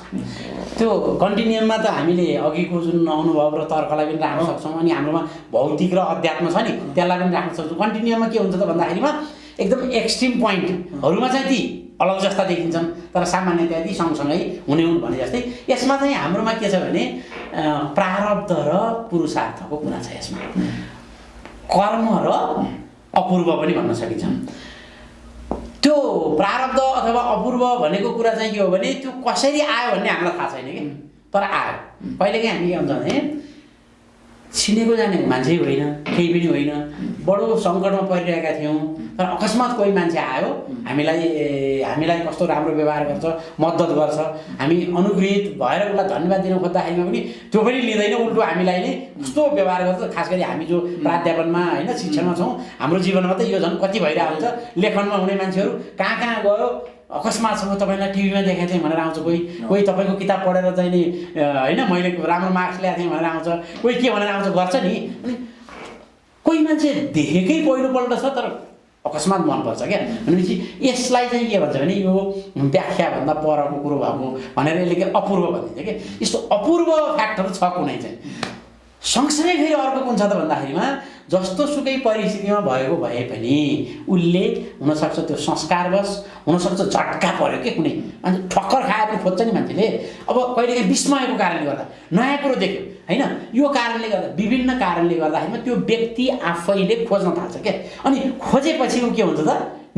त्यो कन्टिन्युममा त हामीले अघिको जुन अनुभव र तर्कलाई पनि राख्न सक्छौँ, अनि हाम्रोमा भौतिक र अध्यात्म छ नि त्यसलाई पनि राख्न सक्छौँ। कन्टिन्युममा के हुन्छ त भन्दाखेरिमा एकदम एक्सट्रिम पोइन्टहरूमा चाहिँ ती अलग जस्ता देखिन्छन्, तर सामान्यतया ती सँगसँगै हुने हुन् भने जस्तै यसमा चाहिँ हाम्रोमा के छ भने प्रारब्ध र पुरुषार्थको कुरा छ। यसमा कर्म र अपूर्व पनि भन्न सकिन्छ। त्यो प्रारब्ध अथवा अपूर्व भनेको कुरा चाहिँ के हो भने त्यो कसरी आयो भन्ने हामीलाई थाहा छैन कि, तर आयो। कहिलेकाहीँ हामी के हुन्छ भने छिनेको जानेको मान्छे होइन, केही पनि होइन, बडो सङ्कटमा परिरहेका थियौँ, तर अकस्मात कोही मान्छे आयो, हामीलाई कस्तो राम्रो व्यवहार गर्छ, मद्दत गर्छ, हामी अनुग्रहित भएर उसलाई धन्यवाद दिन खोज्दाखेरिमा पनि त्यो पनि लिँदैन, उल्टो हामीलाई नै कस्तो व्यवहार गर्छ। खास गरी हामी जो प्राध्यापनमा होइन शिक्षणमा छौँ, हाम्रो जीवनमा त यो झन् कति भइरहेको हुन्छ। लेखनमा हुने मान्छेहरू कहाँ कहाँ गयो, अकस्मातसँग तपाईँलाई टिभीमा देखाएको थिएँ भनेर आउँछ, कोही तपाईँको किताब पढेर चाहिँ नि होइन मैले राम्रो मार्क्स ल्याएको थिएँ भनेर आउँछ, कोही के भनेर आउँछ गर्छ नि। अनि कोही मान्छे देखेकै पहिलोपल्ट छ तर अकस्मात मनपर्छ क्या भनेपछि यसलाई चाहिँ के भन्छ भने यो व्याख्याभन्दा परको कुरो भएको भनेर यसले के अपूर्व भनिन्छ क्या। यस्तो अपूर्व फ्याक्टहरू छ कुनै चाहिँ सँगसँगै फेरि अर्को कुन छ त भन्दाखेरिमा जस्तो सुकै परिस्थितिमा भएको भए पनि उसले हुनसक्छ त्यो संस्कारवश हुनसक्छ झट्का पर्यो के कुनै मान्छे ठक्कर खाएर पनि खोज्छ नि मान्छेले अब कहिलेकाहीँ विस्मयको कारणले गर्दा नयाँ कुरो देख्यो होइन यो कारणले गर्दा विभिन्न कारणले गर्दाखेरिमा त्यो व्यक्ति आफैले खोज्न थाल्छ क्या अनि खोजेपछि ऊ के हुन्छ त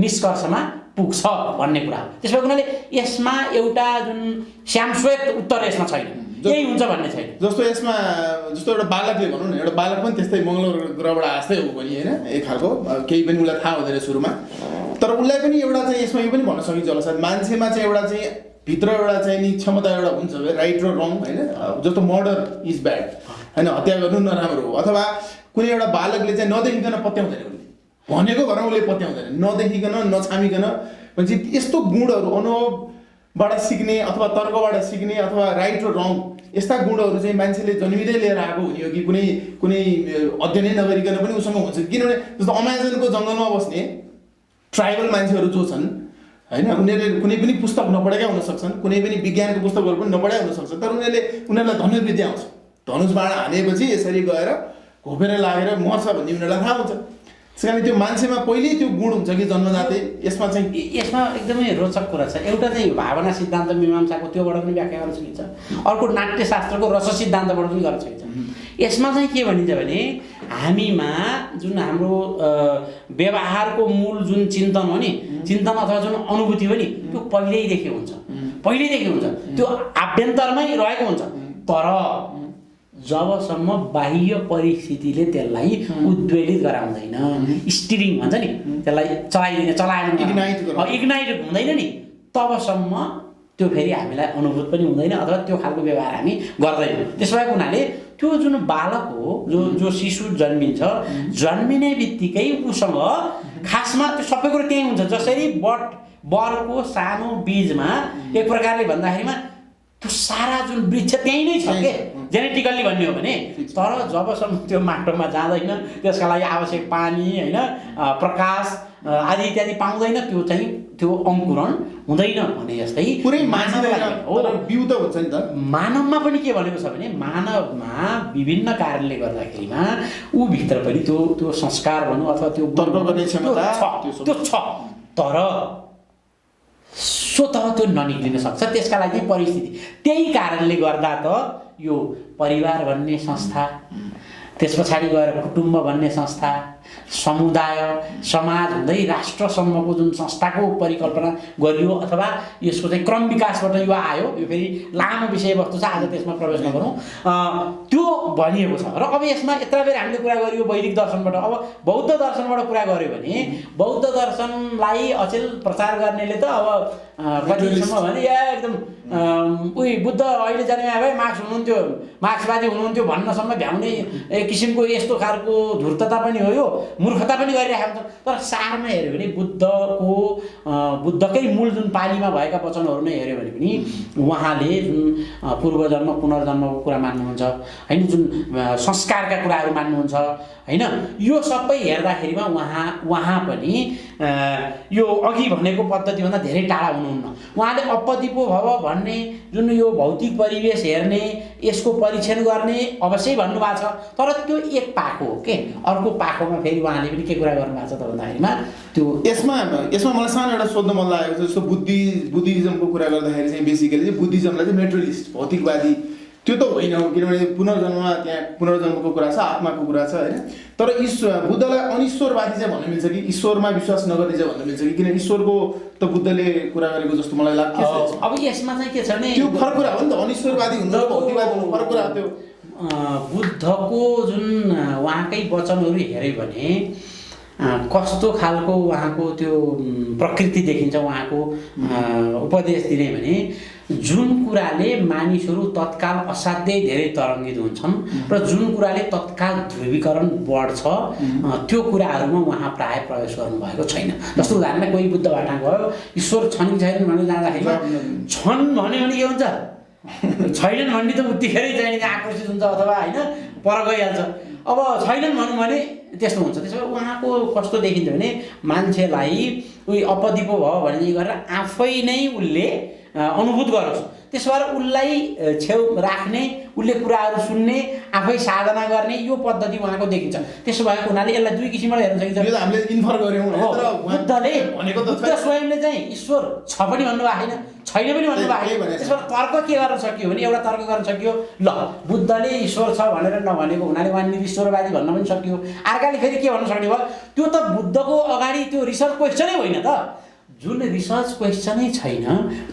निष्कर्षमा पुग्छ भन्ने कुरा हो। त्यसो भएको हुनाले यसमा एउटा जुन श्यामश्वेत उत्तर यसमा छैन यही हुन्छ भन्ने छैन। जस्तो यसमा जस्तो एउटा बालकले भनौँ न एउटा बालक पनि त्यस्तै मङ्गलबार ग्रहबाट आस्तै हो पनि होइन एक खालको केही पनि उसलाई थाहा हुँदैन सुरुमा तर उसलाई पनि एउटा चाहिँ यसमा यो पनि भन्न सकिन्छ होला सायद मान्छेमा चाहिँ एउटा चाहिँ भित्र एउटा चाहिँ नि क्षमता एउटा हुन्छ राइट र रङ होइन जस्तो मर्डर इज ब्याड होइन हत्या गर्नु नराम्रो हो अथवा कुनै एउटा बालकले चाहिँ नदेखिकन पत्याउँदैन उसले भनेको भएर उसले पत्याउँदैन नदेखिकन नछामिकन भनेपछि यस्तो गुणहरू अनुभवबाट सिक्ने अथवा तर्कबाट सिक्ने अथवा राइट र रङ यस्ता गुणहरू चाहिँ मान्छेले जन्मिँदै लिएर आएको हुने हो कि कुनै अध्ययनै नगरिकन पनि उसँग हुन्छ किनभने जस्तो अमेजनको जङ्गलमा बस्ने ट्राइबल मान्छेहरू जो छन् होइन उनीहरूले कुनै पनि पुस्तक नपढेका हुन सक्छन् कुनै पनि विज्ञानको पुस्तकहरू पनि नपढेका हुन सक्छन् तर उनीहरूलाई धनुर्विद्या आउँछ धनुष बाण हानेपछि यसरी गएर घोपेर लागेर मर्छ भन्ने उनीहरूलाई थाहा हुन्छ त्यस कारण त्यो मान्छेमा पहिल्यै त्यो गुण हुन्छ कि जन्मजातै यसमा चाहिँ यसमा एकदमै रोचक कुरा छ एउटा चाहिँ भावना सिद्धान्त मीमांसाको त्योबाट पनि व्याख्या गर्न सकिन्छ अर्को नाट्यशास्त्रको रस सिद्धान्तबाट पनि गर्न सकिन्छ। यसमा चाहिँ के भनिन्छ भने हामीमा जुन हाम्रो व्यवहारको मूल जुन चिन्तन हो नि चिन्तन अथवा जुन अनुभूति हो नि त्यो पहिल्यैदेखि हुन्छ त्यो आभ्यन्तरमै रहेको हुन्छ तर जबसम्म बाह्य परिस्थितिले त्यसलाई उद्वेलित गराउँदैन स्टिरिङ भन्छ नि त्यसलाई इग्नाइट हुँदैन नि तबसम्म त्यो फेरि हामीलाई अनुभूत पनि हुँदैन अथवा त्यो खालको व्यवहार हामी गर्दैनौँ। त्यसो भएको हुनाले त्यो जुन बालक हो जो शिशु जन्मिन्छ जन्मिने बित्तिकै उसँग खासमा त्यो सबै कुरो त्यही हुन्छ जसरी बरको सानो बीजमा एक प्रकारले भन्दाखेरिमा त्यो सारा जुन वृक्ष त्यही नै छ के जेनेटिकल्ली भन्ने हो भने तर जबसम्म त्यो माटोमा जाँदैन त्यसका लागि आवश्यक पानी होइन प्रकाश आदि इत्यादि पाउँदैन त्यो अङ्कुरण हुँदैन भने जस्तै पुरै बिउ त हुन्छ नि त मानवमा पनि के भनेको छ भने मानवमा विभिन्न कारणले गर्दाखेरिमा ऊ भित्र पनि त्यो संस्कार भनौँ अथवा त्यो तर्क गर्ने क्षमता त्यो छ तर स्वतः त्यो ननिक्लिन सक्छ त्यसका लागि परिस्थिति त्यही कारणले गर्दा त यो परिवार भन्ने संस्था त्यस पछाडि गएर कुटुम्ब भन्ने संस्था समुदाय समाज हुँदै राष्ट्रसम्मको जुन संस्थाको परिकल्पना गरियो अथवा यसको चाहिँ क्रम विकासबाट यो आयो यो फेरि लामो विषयवस्तु छ आज त्यसमा प्रवेश नगरौँ त्यो भनिएको छ र अब यसमा यत्र बेर हामीले कुरा गरियो वैदिक दर्शनबाट अब बौद्ध दर्शनबाट कुरा गर्यो भने बौद्ध दर्शनलाई अचेल प्रचार गर्नेले त अब कतिसम्म भने एकदम उही बुद्ध अहिले जन्मे भए मार्क्सवादी हुनुहुन्थ्यो भन्नसम्म भ्याउने एक किसिमको यस्तो खालको धूर्तता पनि हो यो मूर्खता पनि गरिरहेको हुन्छ तर सारमा हेऱ्यो भने बुद्धकै मूल जुन पालीमा भएका वचनहरू नै हेऱ्यो भने पनि उहाँले जुन पूर्वजन्म पुनर्जन्मको कुरा मान्नुहुन्छ होइन जुन संस्कारका कुराहरू मान्नुहुन्छ होइन यो सबै हेर्दाखेरिमा उहाँ पनि यो अघि भनेको पद्धतिभन्दा धेरै टाढा हुनुहुन्न उहाँले अपदिपो भव भन्ने जुन यो भौतिक परिवेश हेर्ने यसको परीक्षण गर्ने अवश्य भन्नुभएको छ तर त्यो एक पाखो हो के अर्को पाखोमा फेरि उहाँले पनि के कुरा गर्नुभएको छ त भन्दाखेरिमा त्यो यसमा मलाई सानो एउटा सोध्न मन लागेको छ जस्तो बुद्धिज्मको कुरा गर्दाखेरि चाहिँ बेसिकली चाहिँ बुद्धिज्मलाई चाहिँ मेटेरियलिस्ट भौतिकवादी त्यो त होइन किनभने पुनर्जन्ममा त्यहाँ पुनर्जन्मको कुरा छ आत्माको कुरा छ होइन तर बुद्धलाई अनिश्वरवादी चाहिँ भन्न मिल्छ कि ईश्वरमा विश्वास नगर्ने चाहिँ भन्न मिल्छ कि किन ईश्वरको त बुद्धले कुरा गरेको जस्तो मलाई लाग्छ। अब यसमा चाहिँ के छ भने त्यो फरक कुरा हो नि त अनिश्वरवादी हुनु र भौतिकवादी हुनु फरक कुरा हो त्यो बुद्धको जुन उहाँकै वचनहरू हेऱ्यो भने कस्तो खालको उहाँको त्यो प्रकृति देखिन्छ उहाँको उपदेश दिने भने जुन कुराले मानिसहरू तत्काल असाध्यै धेरै तरङ्गित हुन्छन् र जुन कुराले तत्काल ध्रुवीकरण बढ्छ त्यो कुराहरूमा उहाँ प्राय प्रवेश गर्नुभएको छैन। जस्तो उदाहरणलाई कोही बुद्ध भाटा गयो ईश्वर छन् कि छैनन् भनेर जाँदाखेरि छन् भन्यो भने के हुन्छ छैनन् भन्ने त उत्तिखेरै चाहिँ आकर्षित हुन्छ अथवा होइन पर गइहाल्छ अब छैनन् भनौँ भने त्यस्तो हुन्छ। त्यसो भए उहाँको कस्तो देखिन्छ भने मान्छेलाई उही अपदिपो भयो भन्ने गरेर आफै नै उसले अनुभूत गरोस् त्यसो भएर उसलाई छेउ राख्ने, उसले कुराहरू सुन्ने, आफै साधना गर्ने यो पद्धति उहाँको देखिन्छ। त्यसो भएको हुनाले यसलाई दुई किसिमबाट हेर्न सकिन्छ। यो त हामीले इन्फर गर्यौँ तर बुद्धले भनेको त बुद्ध स्वयंले चाहिँ ईश्वर छ पनि भन्नुभएको छैन, छैन पनि भन्नुभएको छैन। त्यसो भएर तर्क के गर्न सकियो भने एउटा तर्क गर्न सकियो, ल बुद्धले ईश्वर छ भनेर नभनेको हुनाले उहाँ निरीश्वरवादी भन्न पनि सकियो। अर्काले फेरि के भन्न सक्ने भयो, त्यो त बुद्धको अगाडि त्यो रिसर्च क्वेसनै होइन त, जुन रिसर्च क्वेसनै छैन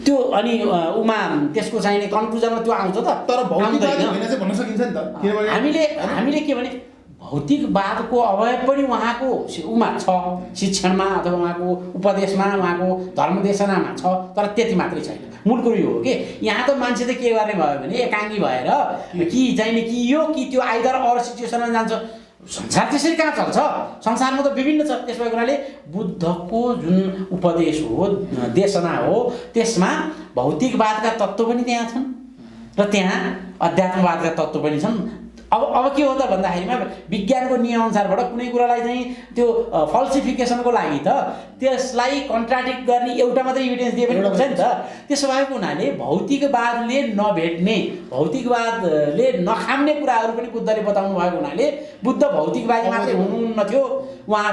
त्यो अनि उमा त्यसको चाहिने कन्क्लुजनमा त्यो आउँछ त। तर भौतिकवादी होइन चाहिँ भन्न सकिन्छ नि त, किनभने हामीले के भने भौतिकवादको अवयव पनि उहाँको उमा छ, शिक्षणमा अथवा उहाँको उपदेशमा, उहाँको धर्मदेशनामा छ, तर त्यति मात्रै छैन। मूल कुरो यो हो कि यहाँ त मान्छे त के गर्ने भयो भने एकाङ्गी भएर कि चाहिने कि यो कि त्यो आइदर अर सिचुएसनमा जान्छ। संसार त्यसरी कहाँ चल्छ, संसारमा त विभिन्न छ। त्यस भएको हुनाले बुद्धको जुन उपदेश हो, देशना हो, त्यसमा भौतिकवादका तत्त्व पनि त्यहाँ छन् र त्यहाँ अध्यात्मवादका तत्त्व पनि छन्। अब के हो त भन्दाखेरिमा विज्ञानको नियमअनुसारबाट कुनै कुरालाई चाहिँ त्यो फल्सिफिकेसनको लागि त त्यसलाई कन्ट्राडिक्ट गर्ने एउटा मात्रै इभिडेन्स दिए पनि हुन्छ नि त। त्यसो भएको हुनाले भौतिकवादले नभेट्ने, भौतिकवादले नखाम्ने कुराहरू पनि बुद्धले बताउनु भएको हुनाले बुद्ध भौतिकवादी मात्रै हुनुहुन्न थियो, उहाँ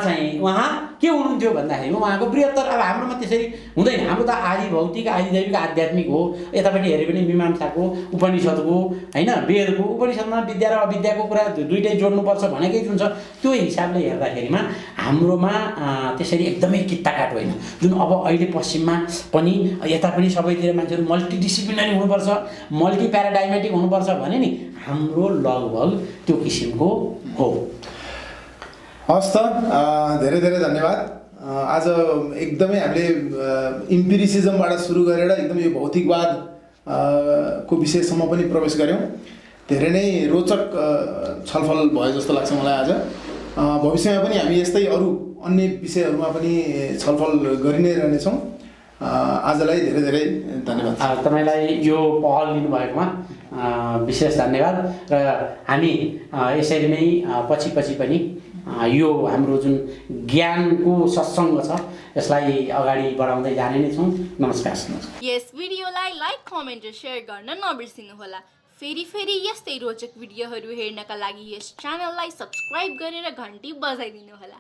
के हुनुहुन्थ्यो भन्दाखेरि उहाँको बृहत्तर। अब हाम्रोमा त्यसरी हुँदैन, हाम्रो त आदि भौतिक आदि दैविक आध्यात्मिक हो। यतापट्टि हेऱ्यो भने मीमांसाको, उपनिषद्को होइन, वेदको, उपनिषदमा विद्या र अविद्याको कुरा दुइटै जोड्नुपर्छ भनेकै जुन छ त्यो हिसाबले हेर्दाखेरिमा हाम्रोमा त्यसरी एकदमै कित्ताकाट होइन। जुन अब अहिले पश्चिममा पनि यता पनि सबैतिर मान्छेहरू मल्टिडिसिप्लिनरी हुनुपर्छ, मल्टी प्याराडाइमेटिक हुनुपर्छ भने नि हाम्रो लगभग त्यो किसिमको हो। हस् त, धेरै धेरै धन्यवाद। आज एकदमै हामीले इम्पिरिसिजमबाट सुरु गरेर एकदम यो भौतिकवाद को विषयसम्म पनि प्रवेश गऱ्यौँ। धेरै नै रोचक छलफल भयो जस्तो लाग्छ मलाई आज। भविष्यमा पनि हामी यस्तै अरू अन्य विषयहरूमा पनि छलफल गरि नै रहनेछौँ। आजलाई धेरै धेरै धन्यवाद। तपाईँलाई यो पहल लिनुभएकोमा विशेष धन्यवाद र हामी यसरी नै पछि पनि यो हाम्रो जुन ज्ञानको सत्सङ्ग छ यसलाई अगाडि बढाउँदै जाने नै छौँ। नमस्कार। यस भिडियोलाई लाइक, कमेन्ट र सेयर गर्न नबिर्सिनुहोला। फेरि यस्तै रोचक भिडियोहरू हेर्नका लागि यस च्यानललाई सब्स्क्राइब गरेर घन्टी बजाइदिनुहोला।